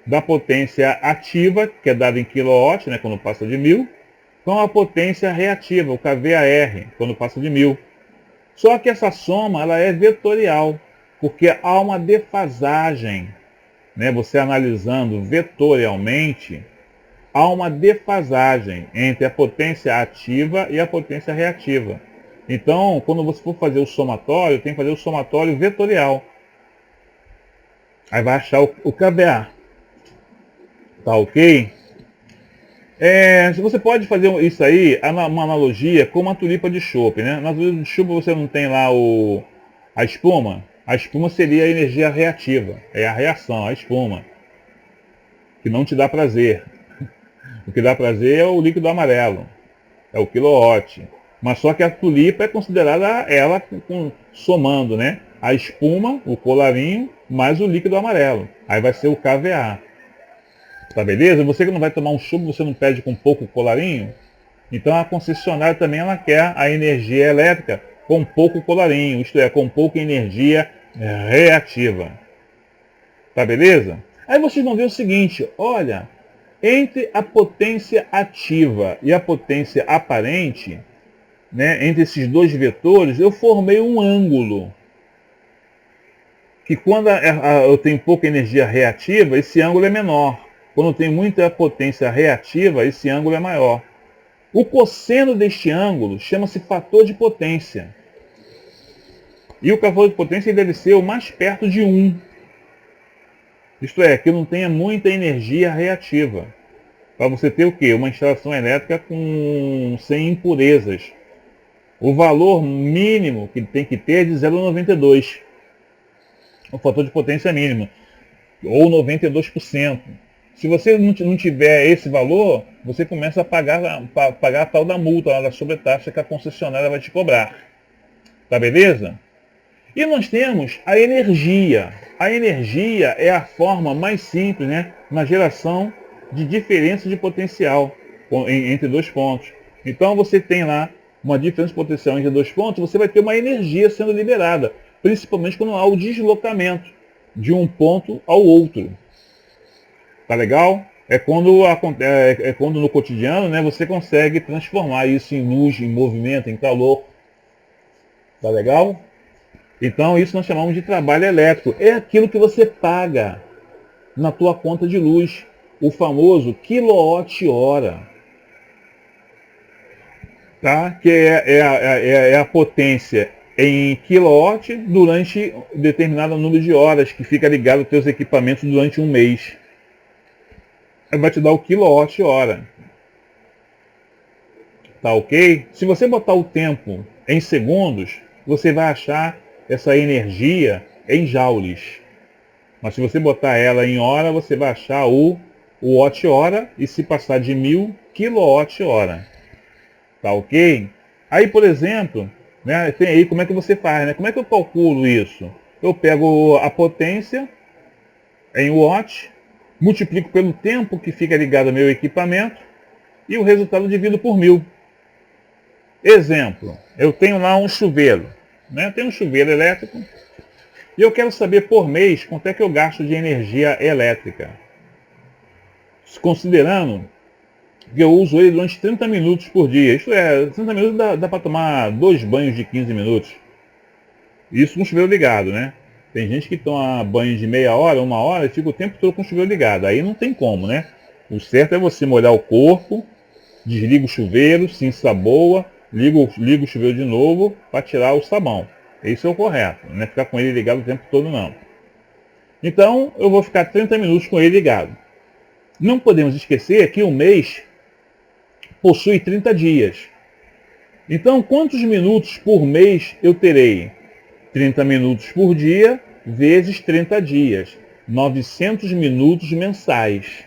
Da potência ativa, que é dada em kW, né, quando passa de 1000, com a potência reativa, o kVAR, quando passa de 1000. Só que essa soma ela é vetorial, porque há uma defasagem, né? Você analisando vetorialmente, há uma defasagem entre a potência ativa e a potência reativa. Então, quando você for fazer o somatório, tem que fazer o somatório vetorial. Aí vai achar o kVA. Tá ok? Você pode fazer isso aí, uma analogia com uma tulipa de chope, né? Na tulipa de chope você não tem lá a espuma? A espuma seria a energia reativa, é a reação, a espuma, que não te dá prazer. O que dá prazer é o líquido amarelo, é o quilowatt. Mas só que a tulipa é considerada ela somando, né? A espuma, o colarinho, mais o líquido amarelo. Aí vai ser o kVA. Tá beleza? Você que não vai tomar um chumbo, você não pede com pouco colarinho? Então a concessionária também ela quer a energia elétrica com pouco colarinho, isto é, com pouca energia reativa. Tá beleza? Aí vocês vão ver o seguinte, olha, entre a potência ativa e a potência aparente, né, entre esses dois vetores, eu formei um ângulo. Que quando eu tenho pouca energia reativa, esse ângulo é menor. Quando tem muita potência reativa, esse ângulo é maior. O cosseno deste ângulo chama-se fator de potência. E o fator de potência deve ser o mais perto de 1. Isto é, que não tenha muita energia reativa. Para você ter o quê? Uma instalação elétrica sem impurezas. O valor mínimo que tem que ter é de 0,92. O fator de potência mínimo. Ou 92%. Se você não tiver esse valor, você começa a pagar a tal da multa, da sobretaxa que a concessionária vai te cobrar. Tá beleza? E nós temos a energia. A energia é a forma mais simples, né, na geração de diferença de potencial entre dois pontos. Então você tem lá uma diferença de potencial entre dois pontos, você vai ter uma energia sendo liberada, principalmente quando há o deslocamento de um ponto ao outro. Tá legal? É quando no cotidiano, né, você consegue transformar isso em luz, em movimento, em calor. Tá legal? Então isso nós chamamos de trabalho elétrico. É aquilo que você paga na tua conta de luz. O famoso quilowatt-hora. Tá? Que é a potência em quilowatt durante determinado número de horas que fica ligado aos teus equipamentos durante um mês. Vai te dar o quilowatt-hora. Tá ok? Se você botar o tempo em segundos, você vai achar essa energia em joules. Mas se você botar ela em hora, você vai achar o watt-hora e se passar de 1000 quilowatt-hora. Tá ok? Aí, por exemplo, né, tem aí como é que você faz, né? Como é que eu calculo isso? Eu pego a potência em watt, multiplico pelo tempo que fica ligado ao meu equipamento e o resultado divido por 1000. Exemplo, eu tenho lá um chuveiro, né? Tem um chuveiro elétrico e eu quero saber por mês quanto é que eu gasto de energia elétrica. Considerando que eu uso ele durante 30 minutos por dia. Isto é, 30 minutos dá para tomar 2 banhos de 15 minutos. Isso com o chuveiro ligado, né? Tem gente que toma banho de meia hora, 1 hora e fica o tempo todo com o chuveiro ligado. Aí não tem como, né? O certo é você molhar o corpo, desliga o chuveiro, se ensaboa, liga o chuveiro de novo para tirar o sabão. Esse é o correto, não é ficar com ele ligado o tempo todo não. Então eu vou ficar 30 minutos com ele ligado. Não podemos esquecer que um mês possui 30 dias. Então quantos minutos por mês eu terei? 30 minutos por dia vezes 30 dias. 900 minutos mensais.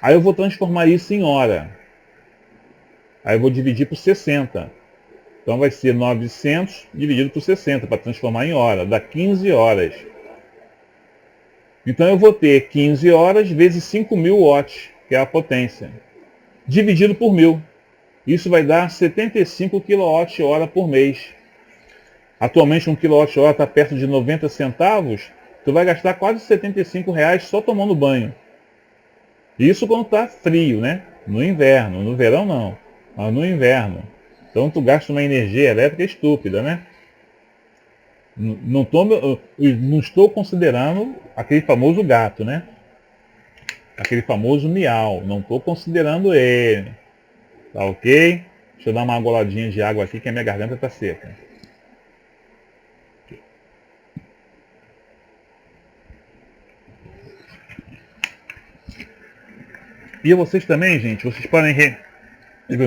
Aí eu vou transformar isso em hora. Aí eu vou dividir por 60. Então vai ser 900 dividido por 60 para transformar em hora. Dá 15 horas. Então eu vou ter 15 horas vezes 5.000 watts, que é a potência, dividido por 1.000. Isso vai dar 75 kWh por mês. Atualmente um kWh está perto de 90 centavos. Tu vai gastar quase R$ 75 só tomando banho. Isso quando está frio, né? No inverno. No verão não, mas no inverno. Então tu gasta uma energia elétrica estúpida, né? Não estou considerando aquele famoso gato, né? Aquele famoso miau. Não estou considerando ele. Tá ok? Deixa eu dar uma goladinha de água aqui que a minha garganta está seca. E vocês também, gente, vocês podem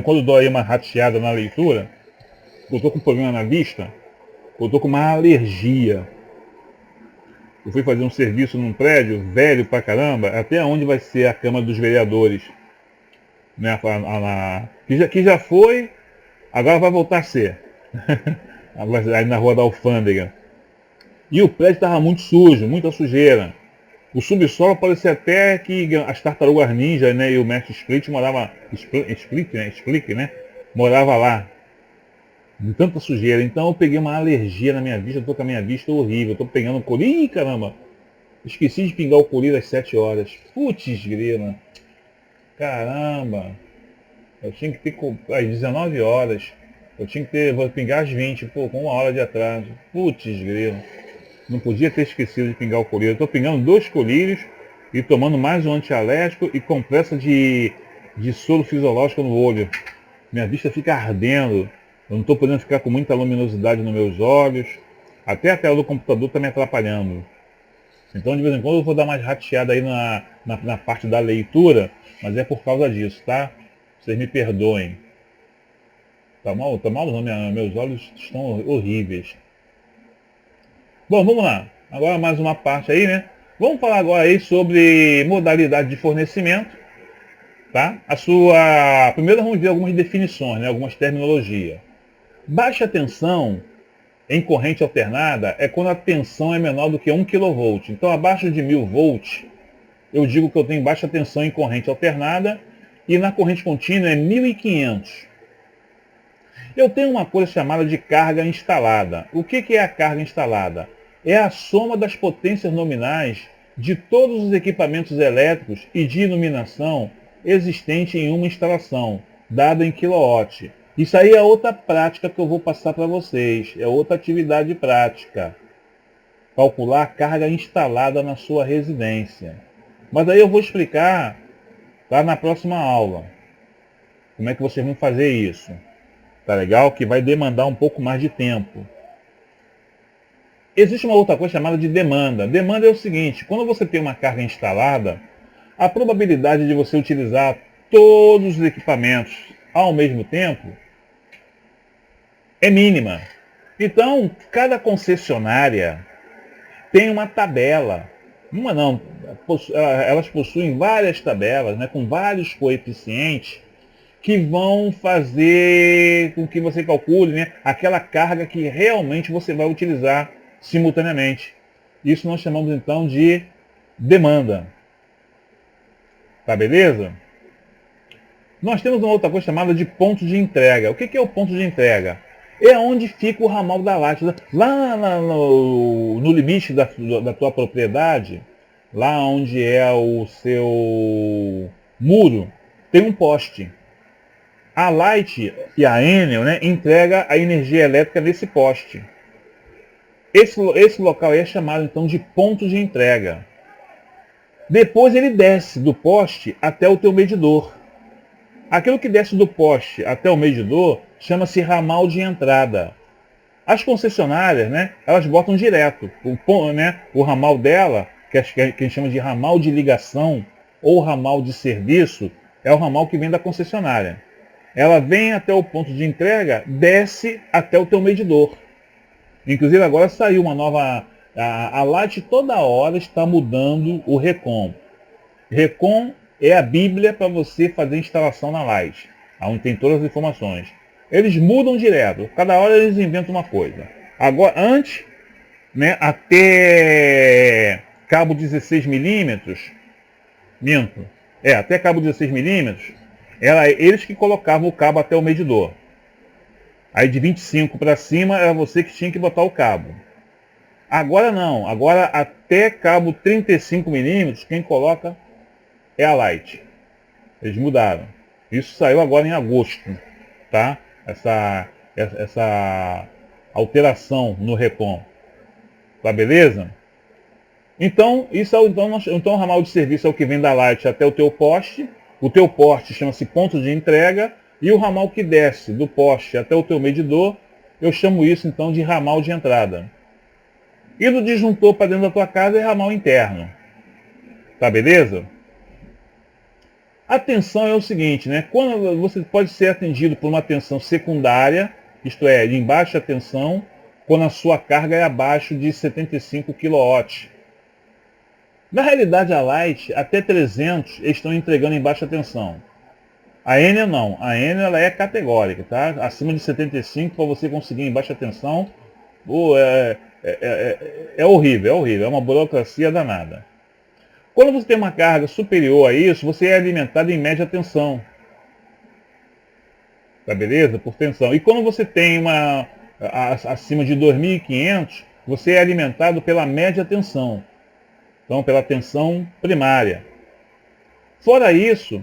quando eu dou aí uma rateada na leitura, eu estou com problema na vista, eu estou com uma alergia. Eu fui fazer um serviço num prédio velho pra caramba, até onde vai ser a Câmara dos Vereadores. Né, que já foi, agora vai voltar a ser. Aí na Rua da Alfândega. E o prédio estava muito sujo, muita sujeira. O subsolo parecia até que as tartarugas ninja, né, e o mestre Split morava. Split, né? Morava lá. De tanta sujeira. Então eu peguei uma alergia na minha vista, eu tô com a minha vista horrível. Eu tô pegando colírio. Ih, caramba! Esqueci de pingar o colírio às 7 horas. Putz, grila. Caramba! Eu tinha que ter às 19 horas. Eu tinha que vou pingar às 20, pô, com 1 hora de atraso. Putz, grilo. Não podia ter esquecido de pingar o colírio. Eu estou pingando 2 colírios e tomando mais um antialérgico e compressa de soro fisiológico no olho. Minha vista fica ardendo. Eu não estou podendo ficar com muita luminosidade nos meus olhos. Até a tela do computador está me atrapalhando. Então de vez em quando eu vou dar mais rateada aí na parte da leitura, mas é por causa disso, tá? Vocês me perdoem. Tá mal não, meus olhos estão horríveis. Bom, vamos lá. Agora mais uma parte aí, né? Vamos falar agora aí sobre modalidade de fornecimento, tá? Primeiro vamos ver algumas definições, né? Algumas terminologias. Baixa tensão em corrente alternada é quando a tensão é menor do que 1 kV. Então, abaixo de 1.000 volts, eu digo que eu tenho baixa tensão em corrente alternada e na corrente contínua é 1.500. Eu tenho uma coisa chamada de carga instalada. O que é a carga instalada? É a soma das potências nominais de todos os equipamentos elétricos e de iluminação existente em uma instalação, dada em kW. Isso aí é outra prática que eu vou passar para vocês. É outra atividade prática. Calcular a carga instalada na sua residência. Mas aí eu vou explicar lá na próxima aula. Como é que vocês vão fazer isso. Tá legal? Que vai demandar um pouco mais de tempo. Existe uma outra coisa chamada de demanda. Demanda é o seguinte, quando você tem uma carga instalada, a probabilidade de você utilizar todos os equipamentos ao mesmo tempo é mínima. Então, cada concessionária tem uma tabela. Uma não, elas possuem várias tabelas, né, com vários coeficientes que vão fazer com que você calcule, né, aquela carga que realmente você vai utilizar simultaneamente. Isso nós chamamos então de demanda. Tá beleza? Nós temos uma outra coisa chamada de ponto de entrega. O que é o ponto de entrega? É onde fica o ramal da laje. Lá no limite da tua propriedade, lá onde é o seu muro, tem um poste. A Light e a Enel, né, entrega a energia elétrica nesse poste. Esse local aí é chamado então de ponto de entrega. Depois ele desce do poste até o teu medidor. Aquilo que desce do poste até o medidor chama-se ramal de entrada. As concessionárias, né, elas botam direto. O ramal dela, que a gente chama de ramal de ligação ou ramal de serviço, é o ramal que vem da concessionária. Ela vem até o ponto de entrega, desce até o teu medidor. Inclusive agora saiu uma nova... A Light toda hora está mudando o Recon. Recon é a Bíblia para você fazer instalação na Light, onde tem todas as informações. Eles mudam direto, cada hora eles inventam uma coisa. Agora, antes, né, até cabo 16 milímetros, minto, até cabo 16 milímetros, era eles que colocavam o cabo até o medidor. Aí de 25 para cima era você que tinha que botar o cabo. Agora não, agora até cabo 35 milímetros, quem coloca é a Light. Eles mudaram. Isso saiu agora em agosto, tá? Essa alteração no Recon. Tá beleza? Então, isso é então o ramal de serviço é o que vem da Light até o teu poste. O teu poste chama-se ponto de entrega. E o ramal que desce do poste até o teu medidor, eu chamo isso então de ramal de entrada. E do disjuntor para dentro da tua casa é ramal interno. Tá beleza? A tensão é o seguinte, né? Quando você pode ser atendido por uma tensão secundária, isto é, em baixa tensão, quando a sua carga é abaixo de 75 kW. Na realidade, a Light, até 300, eles estão entregando em baixa tensão. A Enel não. A Enel ela é categórica, tá? Acima de 75, para você conseguir em baixa tensão, é horrível, é horrível. É uma burocracia danada. Quando você tem uma carga superior a isso, você é alimentado em média tensão. Tá beleza? Por tensão. E quando você tem acima de 2.500, você é alimentado pela média tensão. Então, pela tensão primária. Fora isso,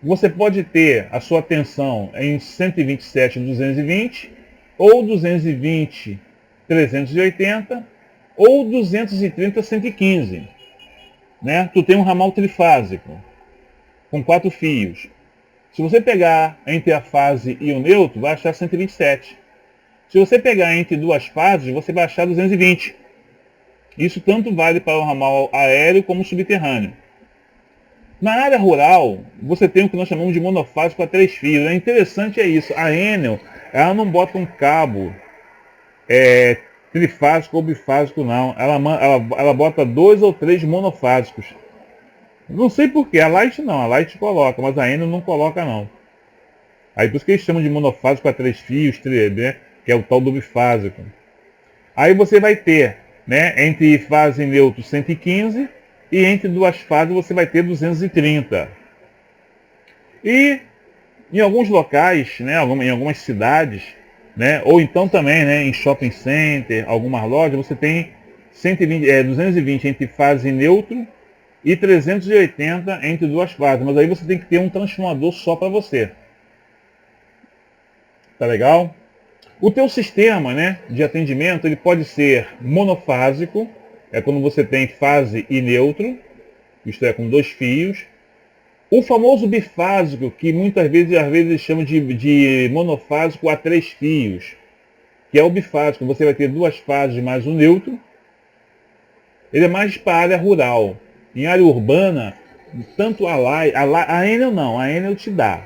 você pode ter a sua tensão em 127/220, ou 220/380, ou 230/115. Né? Tu tem um ramal trifásico, com 4 fios. Se você pegar entre a fase e o neutro, vai achar 127. Se você pegar entre duas fases, você vai achar 220. Isso tanto vale para o ramal aéreo como subterrâneo. Na área rural, você tem o que nós chamamos de monofásico a 3 fios. É interessante isso. A Enel, ela não bota um cabo trifásico ou bifásico, não. Ela bota 2 ou 3 monofásicos. Não sei porquê. A Light não. A Light coloca, mas a Enel não coloca, não. Aí por isso que eles chamam de monofásico a 3 fios, né, que é o tal do bifásico. Aí você vai ter, né, entre fase e neutro 115, e entre duas fases você vai ter 230. E em alguns locais, né, em algumas cidades, né, ou então também, né, em shopping center, algumas lojas, você tem 220 entre fase e neutro e 380 entre duas fases. Mas aí você tem que ter um transformador só para você. Tá legal? O teu sistema, né, de atendimento, ele pode ser monofásico, é quando você tem fase e neutro, isto é, com 2 fios. O famoso bifásico, que muitas vezes, às vezes chamam de monofásico a 3 fios, que é o bifásico, você vai ter 2 fases mais o neutro. Ele é mais para a área rural. Em área urbana, tanto a Enel não, a Enel te dá.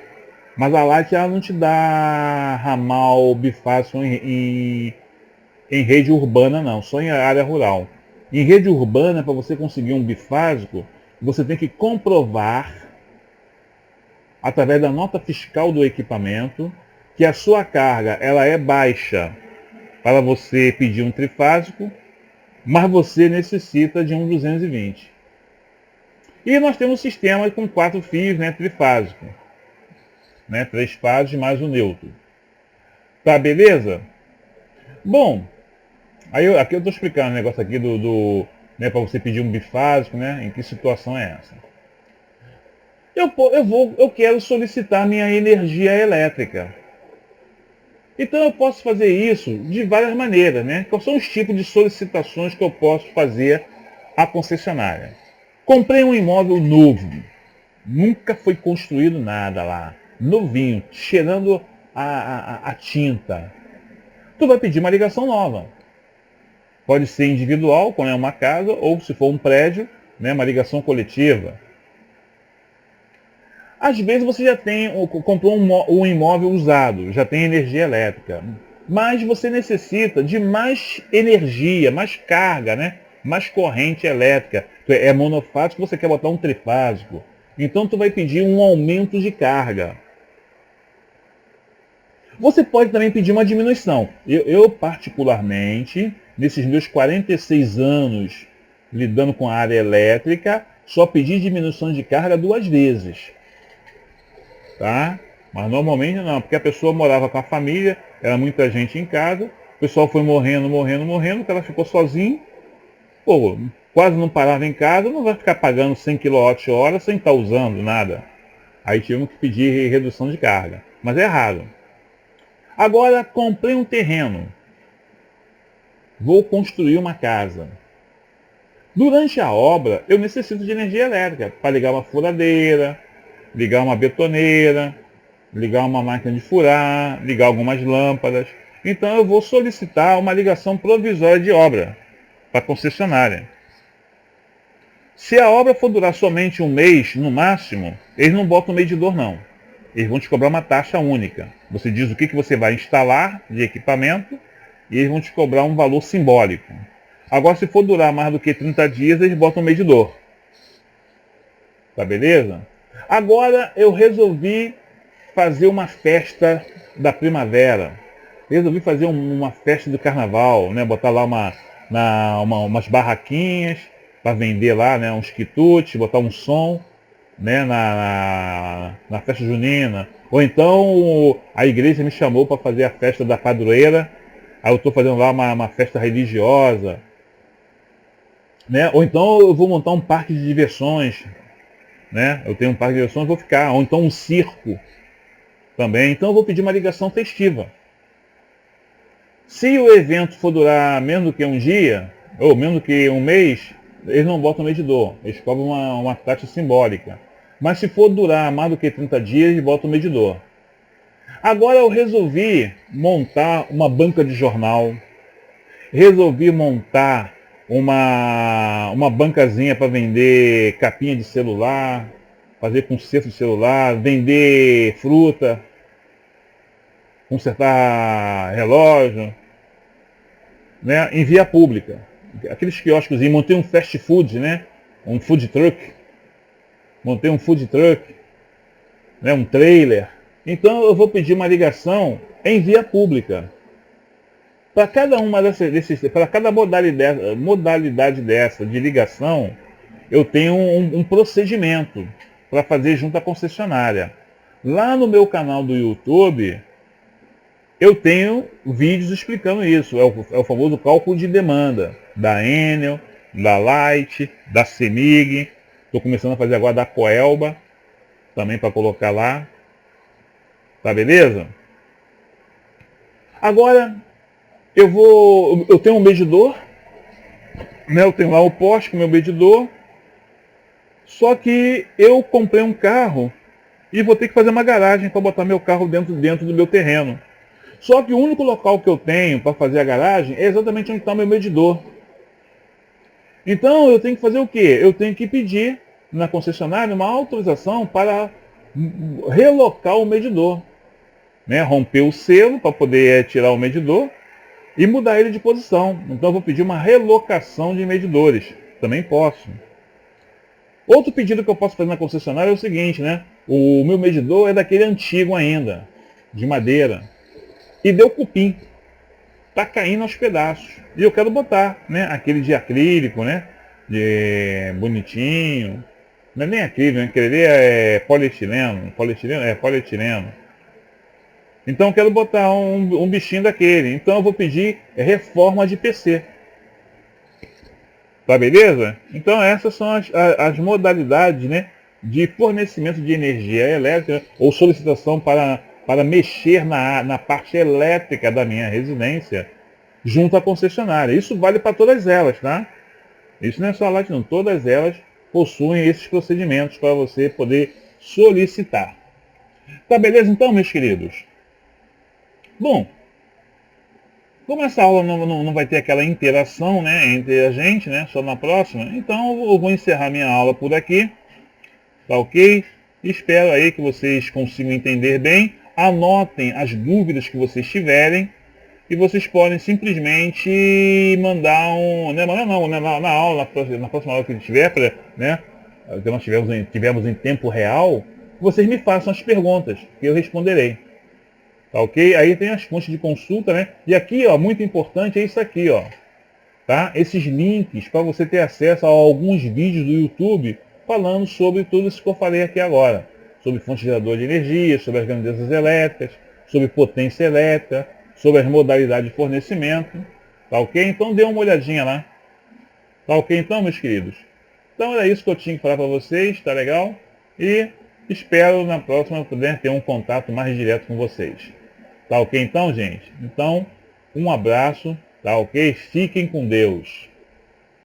Mas a Light ela não te dá ramal bifásico em rede urbana não, só em área rural. Em rede urbana, para você conseguir um bifásico, você tem que comprovar, através da nota fiscal do equipamento, que a sua carga ela é baixa para você pedir um trifásico, mas você necessita de um 220. E nós temos um sistema com 4 fios, né, trifásico. Né, 3 fases mais o neutro. Tá, beleza? Bom, aqui eu estou explicando o negócio aqui né, para você pedir um bifásico, né? Em que situação é essa? Eu quero solicitar minha energia elétrica. Então eu posso fazer isso de várias maneiras, né? Quais são os tipos de solicitações que eu posso fazer à concessionária? Comprei um imóvel novo, nunca foi construído nada lá, novinho, cheirando a tinta. Tu vai pedir uma ligação nova. Pode ser individual, quando é uma casa, ou se for um prédio, né, uma ligação coletiva. Às vezes você já comprou um imóvel usado, já tem energia elétrica, mas você necessita de mais energia, mais carga, né? Mais corrente elétrica. É monofásico, você quer botar um trifásico. Então tu vai pedir um aumento de carga. Você pode também pedir uma diminuição. Eu particularmente, nesses meus 46 anos lidando com a área elétrica, só pedi diminuição de carga 2 vezes. Tá? Mas normalmente não, porque a pessoa morava com a família, era muita gente em casa, o pessoal foi morrendo, que ela ficou sozinha, pô, quase não parava em casa, não vai ficar pagando 100 kWh sem estar usando nada. Aí tivemos que pedir redução de carga, mas é raro. Agora comprei um terreno, vou construir uma casa. Durante a obra eu necessito de energia elétrica para ligar uma furadeira, ligar uma betoneira, ligar uma máquina de furar, ligar algumas lâmpadas. Então eu vou solicitar uma ligação provisória de obra para a concessionária. Se a obra for durar somente um mês, no máximo, eles não botam medidor não. Eles vão te cobrar uma taxa única. Você diz o que você vai instalar de equipamento e eles vão te cobrar um valor simbólico. Agora, se for durar mais do que 30 dias, eles botam medidor. Tá beleza? Agora eu resolvi fazer uma festa da primavera. Resolvi fazer uma festa do carnaval, né? Botar lá umas barraquinhas para vender lá, né? Uns quitutes, botar um som, né? Na festa junina. Ou então a igreja me chamou para fazer a festa da padroeira. Aí eu estou fazendo lá uma festa religiosa. Né? Ou então eu vou montar um parque de diversões. Né? Eu tenho um parque de diversões, vou ficar. Ou então um circo também. Então eu vou pedir uma ligação festiva. Se o evento for durar menos do que um dia, ou menos do que um mês, eles não botam medidor. Eles cobram uma taxa simbólica. Mas se for durar mais do que 30 dias, eles botam medidor. Agora eu resolvi montar uma banca de jornal. Resolvi montar uma bancazinha para vender capinha de celular, fazer conserto de celular, vender fruta, consertar relógio, né, em via pública. Aqueles quiosques, montei um fast food, né, um food truck, montei um food truck, né, um trailer. Então eu vou pedir uma ligação em via pública. Para cada para cada modalidade dessa de ligação, eu tenho um procedimento para fazer junto à concessionária. Lá no meu canal do YouTube, eu tenho vídeos explicando isso. É o famoso cálculo de demanda da Enel, da Light, da CEMIG. Estou começando a fazer agora da Coelba, também para colocar lá. Tá beleza? Agora, eu tenho um medidor, né? Eu tenho lá o poste com o meu medidor. Só que eu comprei um carro e vou ter que fazer uma garagem para botar meu carro dentro do meu terreno. Só que o único local que eu tenho para fazer a garagem é exatamente onde está o meu medidor. Então eu tenho que fazer o quê? Eu tenho que pedir na concessionária uma autorização para relocar o medidor. Né? Romper o selo para poder tirar o medidor e mudar ele de posição. Então eu vou pedir uma relocação de medidores. Também posso. Outro pedido que eu posso fazer na concessionária é o seguinte, né? O meu medidor é daquele antigo ainda, de madeira. E deu cupim. Tá caindo aos pedaços. E eu quero botar, né? Aquele de acrílico, né? De bonitinho. Não é nem acrílico, né? Aquele ali é polietileno. Polietileno. Então eu quero botar um bichinho daquele. Então eu vou pedir reforma de PC. Tá beleza? Então essas são as modalidades, né, de fornecimento de energia elétrica ou solicitação para mexer na parte elétrica da minha residência junto à concessionária. Isso vale para todas elas, tá? Isso não é só a Light, não. Todas elas possuem esses procedimentos para você poder solicitar. Tá beleza então, meus queridos? Bom, como essa aula não vai ter aquela interação, né, entre a gente, né, só na próxima, então eu vou encerrar minha aula por aqui, tá ok? Espero aí que vocês consigam entender bem, anotem as dúvidas que vocês tiverem, e vocês podem simplesmente mandar um, né, mandar não, né, na aula, na próxima aula que tiver, né, que nós tivemos em tempo real, vocês me façam as perguntas, que eu responderei. Tá ok? Aí tem as fontes de consulta, né? E aqui, ó, muito importante é isso aqui, ó. Tá? Esses links para você ter acesso a alguns vídeos do YouTube falando sobre tudo isso que eu falei aqui agora. Sobre fonte geradora de energia, sobre as grandezas elétricas, sobre potência elétrica, sobre as modalidades de fornecimento. Tá ok? Então dê uma olhadinha lá. Tá ok então, meus queridos? Então era isso que eu tinha que falar para vocês, tá legal? E espero na próxima poder ter um contato mais direto com vocês. Tá ok então, gente? Então, um abraço, tá ok? Fiquem com Deus.